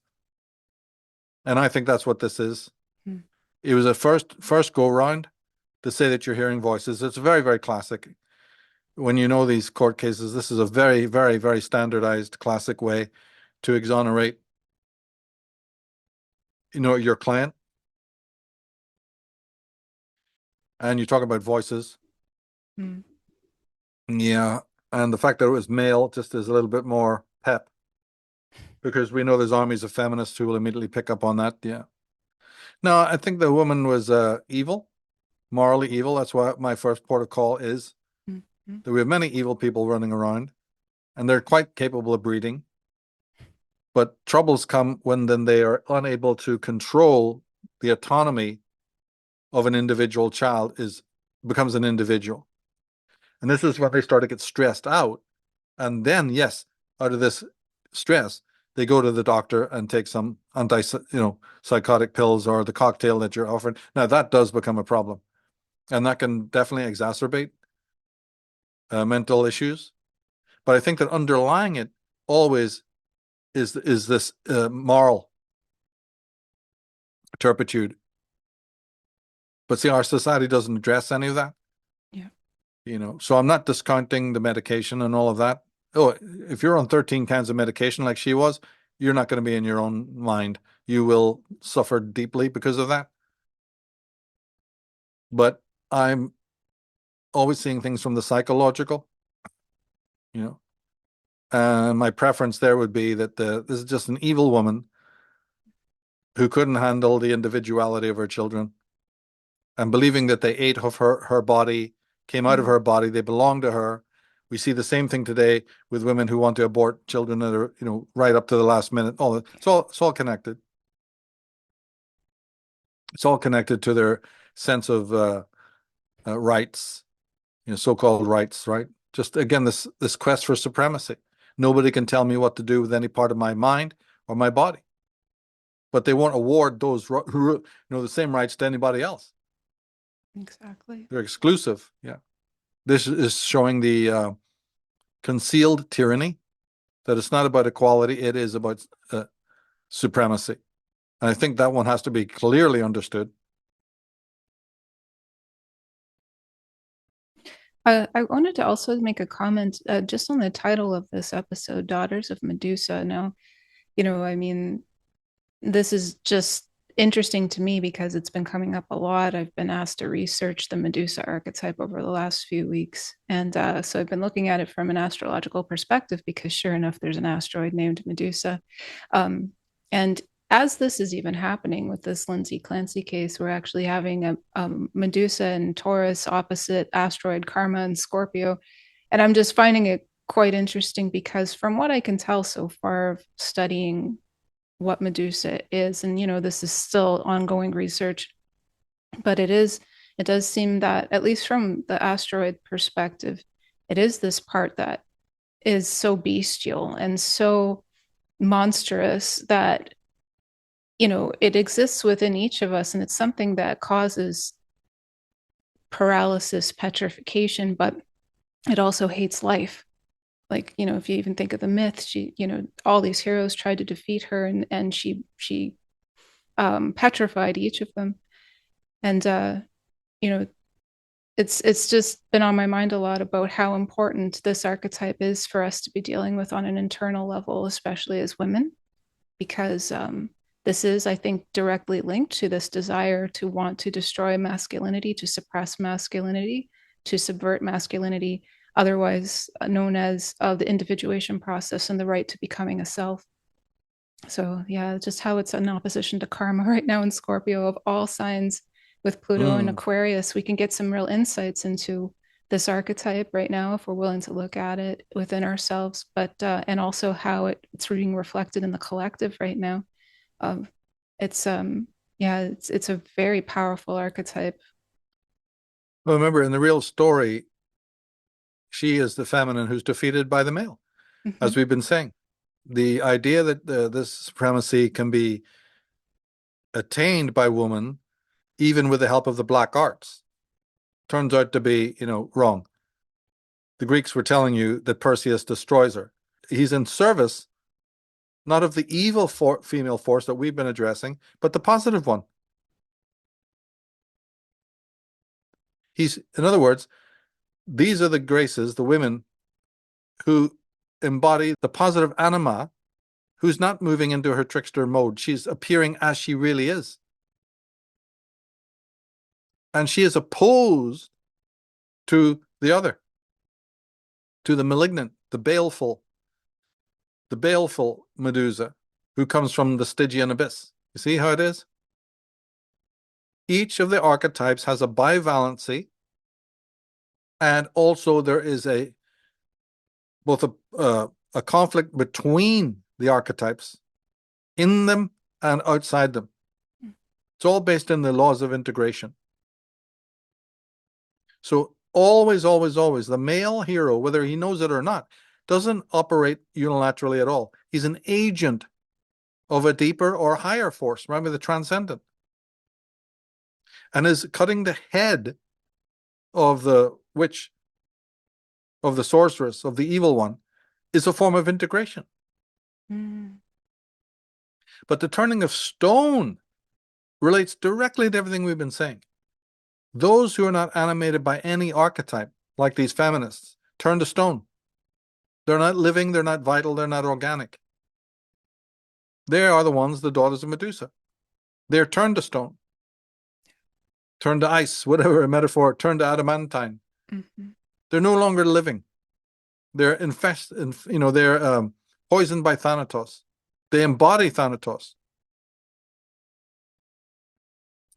And I think that's what this is. mm. It was a first go round to say that you're hearing voices. It's very, very classic. When you know these court cases, this is a very, very, very standardized classic way to exonerate, your client. And you talk about voices. Mm. Yeah. And the fact that it was male just is a little bit more pep. because we know there's armies of feminists who will immediately pick up on that. Yeah. No, I think the woman was evil, morally evil. That's what my first port of call is. Mm-hmm. That we have many evil people running around, and they're quite capable of breeding. But troubles come when then they are unable to control the autonomy of an individual child becomes an individual. And this is when they start to get stressed out. And then, yes, out of this stress, they go to the doctor and take some psychotic pills or the cocktail that you're offering. Now that does become a problem, and that can definitely exacerbate mental issues. But I think that underlying it always is this moral turpitude. But see, our society doesn't address any of that. Yeah. So I'm not discounting the medication and all of that. Oh, if you're on 13 kinds of medication like she was, you're not going to be in your own mind. You will suffer deeply because of that. But I'm always seeing things from the psychological, my preference there would be that this is just an evil woman who couldn't handle the individuality of her children, and believing that they ate of her body, came out of her body, they belong to her. We see the same thing today with women who want to abort children that are, right up to the last minute. Oh, it's all connected. It's all connected to their sense of rights, so-called rights, right? Just again, this quest for supremacy. Nobody can tell me what to do with any part of my mind or my body, but they won't award those the same rights to anybody else. Exactly. They're exclusive. Yeah. This is showing the concealed tyranny, that it's not about equality, it is about supremacy. And I think that one has to be clearly understood. I wanted to also make a comment just on the title of this episode, Daughters of Medusa. Now, I mean, this is just interesting to me because it's been coming up a lot. I've been asked to research the Medusa archetype over the last few weeks. And so I've been looking at it from an astrological perspective because sure enough, there's an asteroid named Medusa. And as this is even happening with this Lindsay Clancy case, we're actually having a Medusa and Taurus opposite asteroid Karma and Scorpio. And I'm just finding it quite interesting because from what I can tell so far of studying what Medusa is, and this is still ongoing research, but it does seem that at least from the asteroid perspective, it is this part that is so bestial and so monstrous that it exists within each of us, and it's something that causes paralysis, petrification, but it also hates life. Like, if you even think of the myth, she, all these heroes tried to defeat her, and she petrified each of them. And it's just been on my mind a lot about how important this archetype is for us to be dealing with on an internal level, especially as women, because this is, I think, directly linked to this desire to want to destroy masculinity, to suppress masculinity, to subvert masculinity, otherwise known as the individuation process and the right to becoming a self. So yeah, just how it's in opposition to karma right now in Scorpio of all signs with Pluto and Aquarius, we can get some real insights into this archetype right now if we're willing to look at it within ourselves, but and also how it's being reflected in the collective right now. It's a very powerful archetype. Well, remember, in the real story, she is the feminine who's defeated by the male, as we've been saying. The idea that this supremacy can be attained by woman, even with the help of the black arts, turns out to be, wrong. The Greeks were telling you that Perseus destroys her. He's in service, not of the evil female force that we've been addressing, but the positive one. In other words, these are the graces, the women who embody the positive anima, who's not moving into her trickster mode. She's appearing as she really is. And she is opposed to the other, to the malignant, the baleful, the baleful Medusa, who comes from the Stygian abyss. You see how it is? Each of the archetypes has a bivalency, and also there is both a conflict between the archetypes, in them and outside them. It's all based in the laws of integration. So always, always, always, the male hero, whether he knows it or not, doesn't operate unilaterally at all. He's an agent of a deeper or higher force, remember the transcendent, and is cutting the head of the witch, of the sorceress, of the evil one, is a form of integration. But the turning of stone relates directly to everything we've been saying. Those who are not animated by any archetype, like these feminists, turn to stone. They're not living, they're not vital, they're not organic. They are the ones, the daughters of Medusa. They're turned to stone, turned to ice, whatever a metaphor, turned to adamantine. They're no longer living. They're they're poisoned by Thanatos. They embody Thanatos.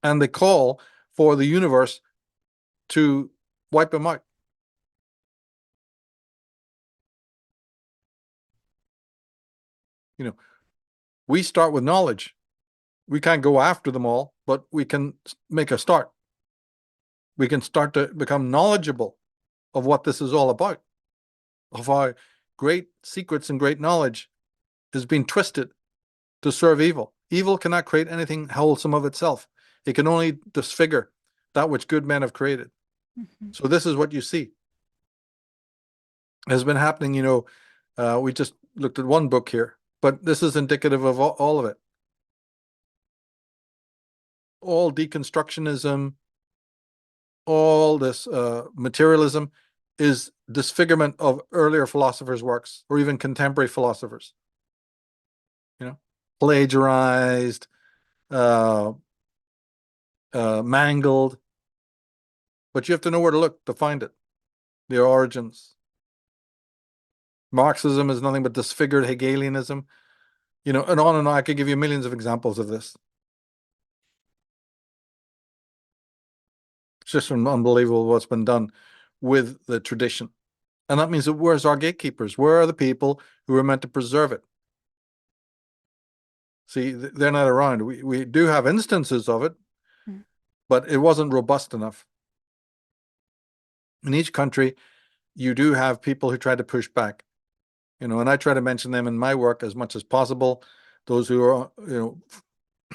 And they call for the universe to wipe them out. We start with knowledge. We can't go after them all, but we can make a start. We can start to become knowledgeable of what this is all about, of how great secrets and great knowledge is being twisted to serve evil. Evil cannot create anything wholesome of itself. It can only disfigure that which good men have created. So this is what you see has been happening. We just looked at one book here, but this is indicative of all of it. All deconstructionism, all this materialism is disfigurement of earlier philosophers' works, or even contemporary philosophers. Plagiarized, mangled. But you have to know where to look to find it. The origins. Marxism is nothing but disfigured Hegelianism. And on and on. I could give you millions of examples of this. It's just unbelievable what's been done with the tradition. And that means that where's our gatekeepers? Where are the people who are meant to preserve it? See, they're not around. We do have instances of it, but it wasn't robust enough. In each country, you do have people who try to push back. And I try to mention them in my work as much as possible. Those who are,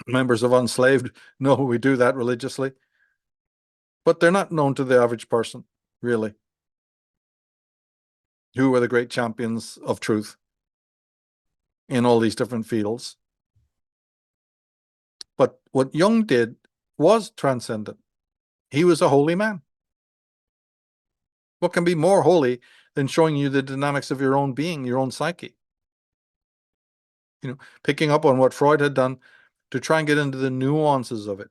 members of Unslaved know we do that religiously. But they're not known to the average person, really. Who were the great champions of truth in all these different fields. But what Jung did was transcendent. He was a holy man. What can be more holy than showing you the dynamics of your own being, your own psyche? Picking up on what Freud had done to try and get into the nuances of it.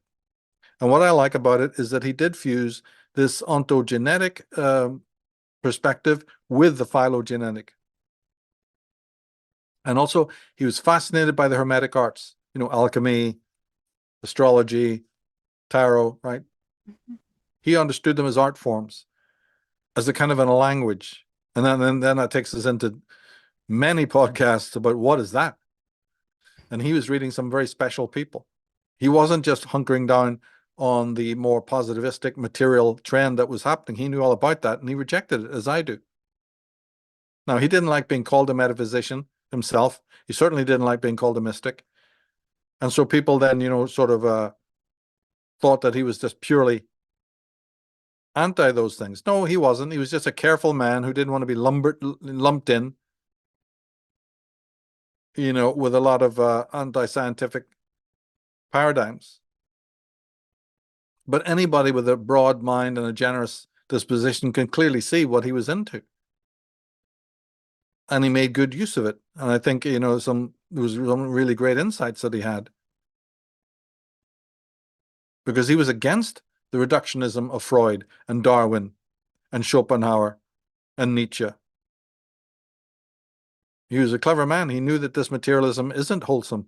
And what I like about it is that he did fuse this ontogenetic perspective with the phylogenetic. And also, he was fascinated by the Hermetic arts, alchemy, astrology, tarot, right? He understood them as art forms, as a kind of a language. And then that takes us into many podcasts about what is that? And he was reading some very special people. He wasn't just hunkering down on the more positivistic material trend that was happening. He knew all about that, and he rejected it, as I do. Now, he didn't like being called a metaphysician himself. He certainly didn't like being called a mystic. And so people then, sort of thought that he was just purely anti those things. No, he wasn't. He was just a careful man who didn't want to be lumped in, with a lot of anti-scientific paradigms. But anybody with a broad mind and a generous disposition can clearly see what he was into. And he made good use of it. And I think, there was some really great insights that he had. Because he was against the reductionism of Freud and Darwin and Schopenhauer and Nietzsche. he was a clever man. He knew that this materialism isn't wholesome.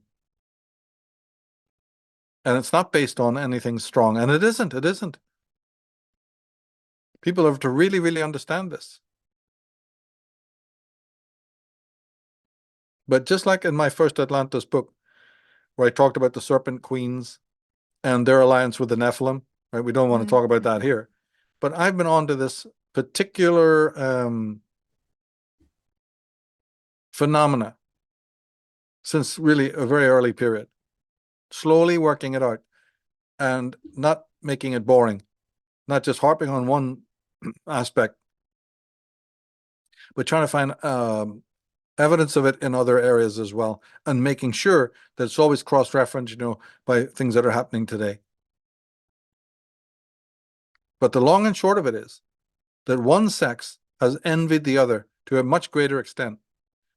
And it's not based on anything strong. And it isn't. It isn't. People have to really, really understand this. But just like in my first Atlantis book, where I talked about the serpent queens and their alliance with the Nephilim, right? We don't want to talk about that here. But I've been on to this particular phenomena since really a very early period, slowly working it out and not making it boring, not just harping on one aspect, but trying to find evidence of it in other areas as well, and making sure that it's always cross-referenced, you know, by things that are happening today. But the long and short of it is that one sex has envied the other to a much greater extent.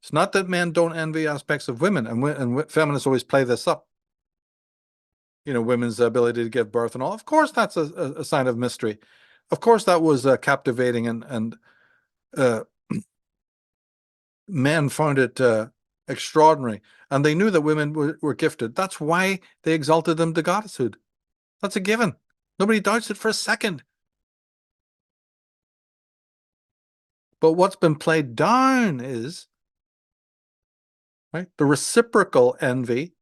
It's not that men don't envy aspects of women, and feminists always play this up. You know, women's ability to give birth and all. Of course, that's a sign of mystery. Of course, that was captivating, and men found it extraordinary. And they knew that women were gifted. That's why they exalted them to goddesshood. That's a given. Nobody doubts it for a second. But what's been played down is, right, the reciprocal envy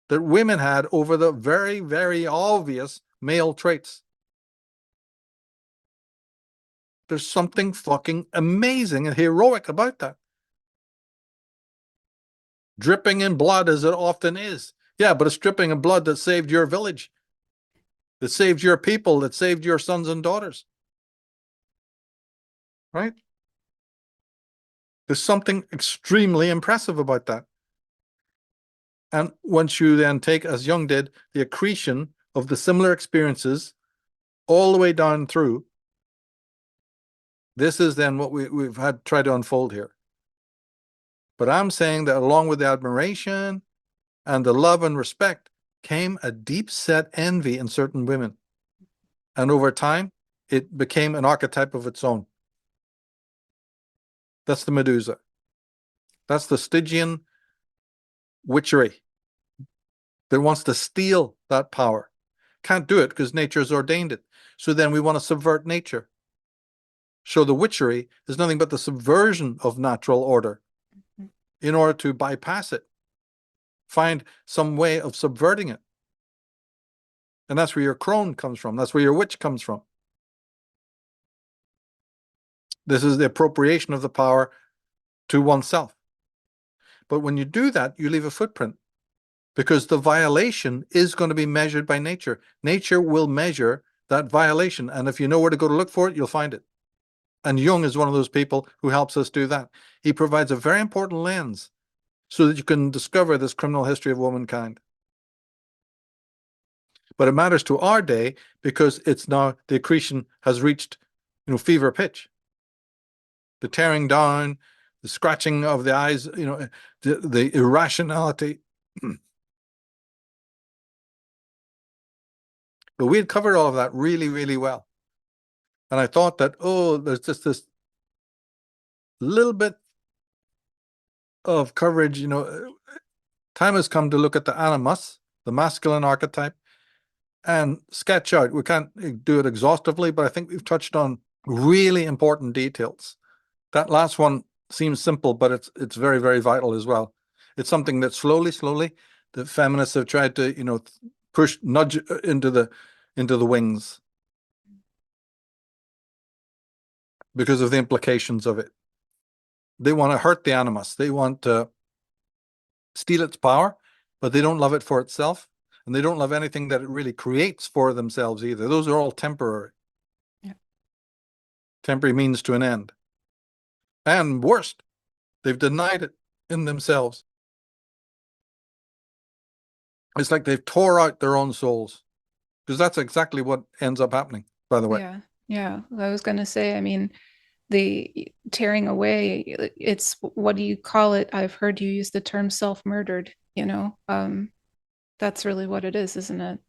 that women had over the very, very obvious male traits. There's something fucking amazing and heroic about that. Dripping in blood as it often is. Yeah, but it's dripping in blood that saved your village, that saved your people, that saved your sons and daughters. Right? There's something extremely impressive about that. And once you then take, as Jung did, the accretion of the similar experiences all the way down through, this is then what we've had tried to unfold here. But I'm saying that along with the admiration and the love and respect came a deep-set envy in certain women. And over time, it became an archetype of its own. That's the Medusa. That's the Stygian witchery that wants to steal that power. Can't do it because nature's ordained it. So then we want to subvert nature. So the witchery is nothing but the subversion of natural order in order to bypass it. Find some way of subverting it. And that's where your crone comes from. That's where your witch comes from. This is the appropriation of the power to oneself. But when you do that, you leave a footprint, because the violation is going to be measured by nature. Nature will measure that violation. And if you know where to go to look for it, you'll find it. And Jung is one of those people who helps us do that. He provides a very important lens so that you can discover this criminal history of womankind. But it matters to our day because it's now, the accretion has reached, you know, fever pitch. The tearing down, the scratching of the eyes, you know, the irrationality. But we had covered all of that really, really well. And I thought that, oh, there's just this little bit of coverage, you know. Time has come to look at the animus, the masculine archetype, and sketch out. We can't do it exhaustively, but I think we've touched on really important details. That last one seems simple, but it's very, very vital as well. It's something that slowly, the feminists have tried to, you know, nudge into the wings because of the implications of it. They want to hurt the animus. They want to steal its power, but they don't love it for itself, and they don't love anything that it really creates for themselves either. Those are all temporary. Yeah. Temporary means to an end. And worst, they've denied it in themselves. It's like they've tore out their own souls, because that's exactly what ends up happening, by the way. Yeah. I was going to say, I mean, the tearing away, it's, what do you call it? I've heard you use the term self-murdered, you know. That's really what it is, isn't it?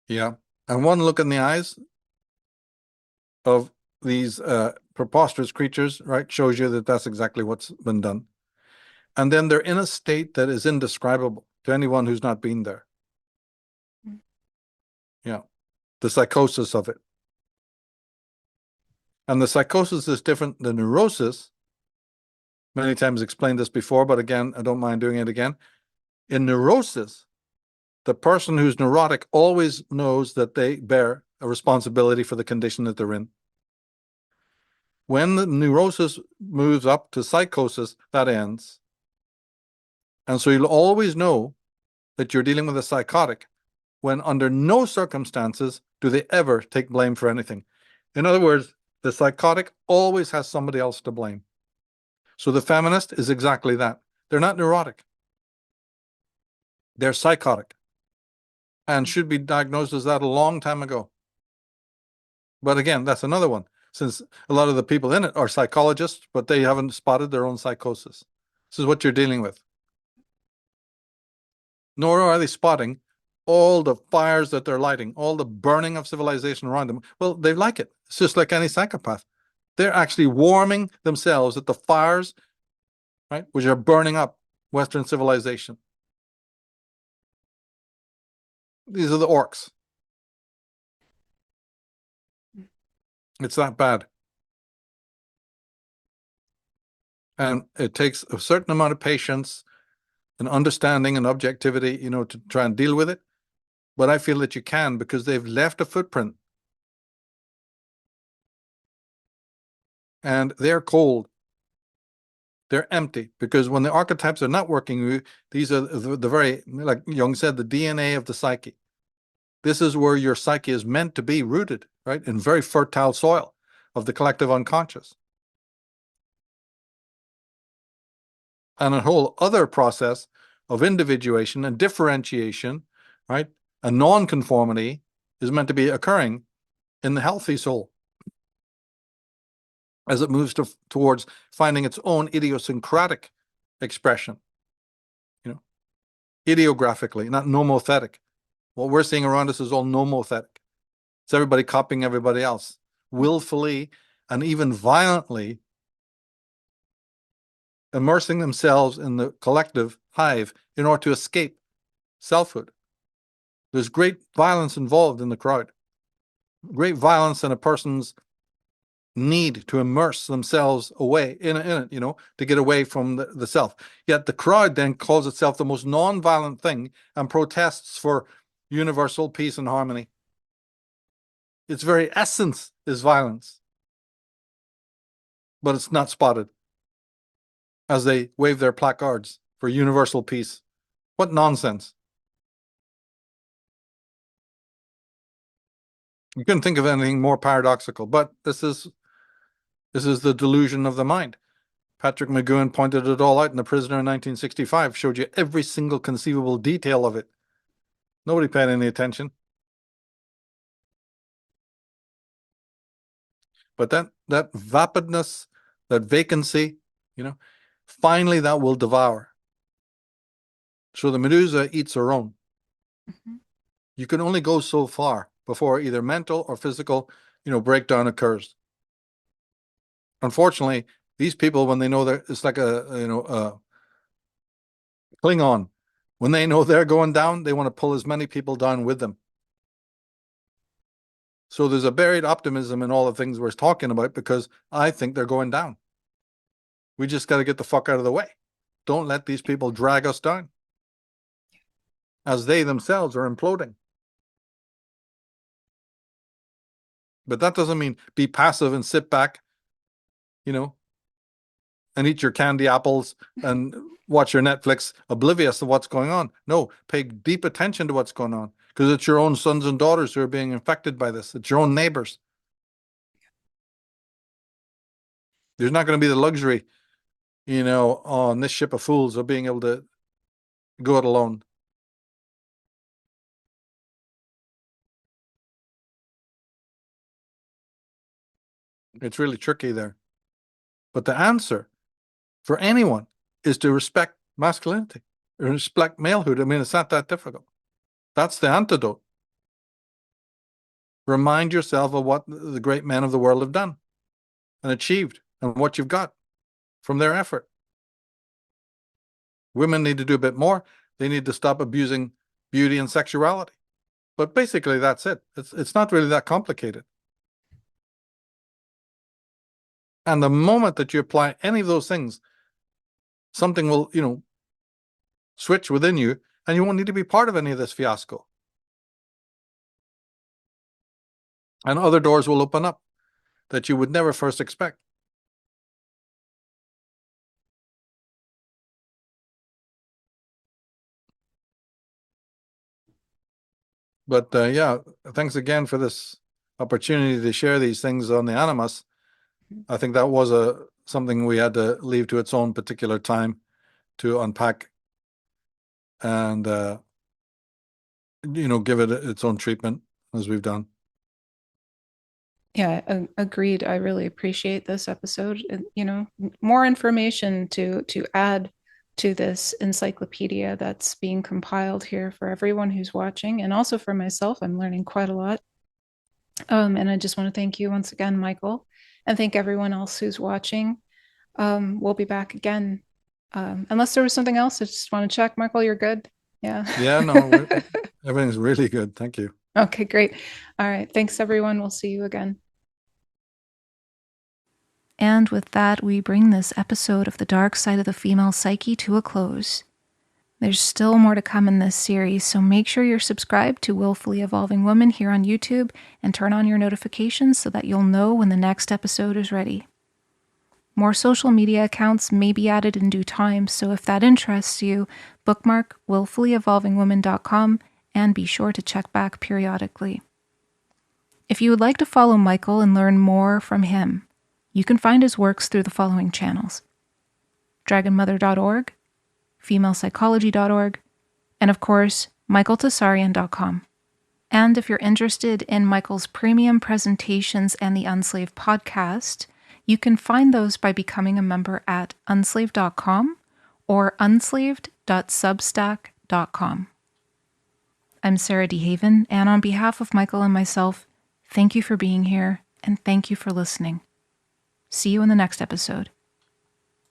Yeah. And one look in the eyes of these preposterous creatures, right, shows you that that's exactly what's been done. And then they're in a state that is indescribable to anyone who's not been there. Yeah, the psychosis of it. And the psychosis is different than neurosis. Many times explained this before, but again, I don't mind doing it again. In neurosis, the person who's neurotic always knows that they bear a responsibility for the condition that they're in. When the neurosis moves up to psychosis, that ends. And so you'll always know that you're dealing with a psychotic when under no circumstances do they ever take blame for anything. In other words, the psychotic always has somebody else to blame. So the feminist is exactly that. They're not neurotic. They're psychotic and should be diagnosed as that a long time ago. But again, that's another one, since a lot of the people in it are psychologists, but they haven't spotted their own psychosis. This is what you're dealing with. Nor are they spotting all the fires that they're lighting, all the burning of civilization around them. Well, they like it. It's just like any psychopath. They're actually warming themselves at the fires, right, which are burning up Western civilization. These are the orcs. It's that bad. And it takes a certain amount of patience and understanding and objectivity, you know, to try and deal with it. But I feel that you can, because they've left a footprint. And they're cold. They're empty, because when the archetypes are not working, these are the very, like Jung said, the DNA of the psyche. This is where your psyche is meant to be rooted, right, in very fertile soil of the collective unconscious. And a whole other process of individuation and differentiation, right, and non-conformity is meant to be occurring in the healthy soul as it moves towards finding its own idiosyncratic expression, you know, ideographically, not nomothetic. What we're seeing around us is all nomothetic. It's everybody copying everybody else, willfully and even violently immersing themselves in the collective hive in order to escape selfhood. There's great violence involved in the crowd, great violence in a person's need to immerse themselves away in it, you know, to get away from the self. Yet the crowd then calls itself the most non-violent thing and protests for universal peace and harmony. Its very essence is violence, but it's not spotted as they wave their placards for universal peace. What nonsense. You couldn't think of anything more paradoxical, but this is the delusion of the mind. Patrick McGowan pointed it all out in The Prisoner in 1965, showed you every single conceivable detail of it. Nobody paid any attention. But that vapidness, that vacancy, you know, finally that will devour. So the Medusa eats her own. Mm-hmm. You can only go so far before either mental or physical, you know, breakdown occurs. Unfortunately, these people, when they know that it's like a Klingon, when they know they're going down, they want to pull as many people down with them. So there's a buried optimism in all the things we're talking about, because I think they're going down. We just got to get the fuck out of the way. Don't let these people drag us down, as they themselves are imploding. But that doesn't mean be passive and sit back, you know, and eat your candy apples and watch your Netflix oblivious to what's going on. No, pay deep attention to what's going on, because it's your own sons and daughters who are being infected by this. It's your own neighbors. There's not going to be the luxury, you know, on this ship of fools of being able to go it alone. It's really tricky there. But the answer for anyone is to respect masculinity, respect malehood. I mean, it's not that difficult. That's the antidote. Remind yourself of what the great men of the world have done. and achieved and what you've got from their effort. Women need to do a bit more. They need to stop abusing beauty and sexuality. But basically, that's it. It's not really that complicated. And the moment that you apply any of those things, something will, switch within you, and you won't need to be part of any of this fiasco. And other doors will open up that you would never first expect. But yeah, thanks again for this opportunity to share these things on the animus. I think that was something we had to leave to its own particular time to unpack and give it its own treatment as we've done. Yeah, agreed. I really appreciate this episode. More information to add to this encyclopedia that's being compiled here for everyone who's watching, and also for myself. I'm learning quite a lot. And I just want to thank you once again, Michael, and thank everyone else who's watching. We'll be back again. Unless there was something else, I just want to check. Michael, you're good? Yeah. Yeah, no, everything's really good. Thank you. Okay, great. All right. Thanks, everyone. We'll see you again. And with that, we bring this episode of The Dark Side of the Female Psyche to a close. There's still more to come in this series, so make sure you're subscribed to Willfully Evolving Woman here on YouTube and turn on your notifications so that you'll know when the next episode is ready. More social media accounts may be added in due time, so if that interests you, bookmark willfullyevolvingwoman.com and be sure to check back periodically. If you would like to follow Michael and learn more from him, you can find his works through the following channels: dragonmother.org, femalepsychology.org, and of course, michaeltsarion.com. And if you're interested in Michael's premium presentations and the Unslaved podcast, you can find those by becoming a member at unslaved.com or unslaved.substack.com. I'm Sarah DeHaven, and on behalf of Michael and myself, thank you for being here, and thank you for listening. See you in the next episode.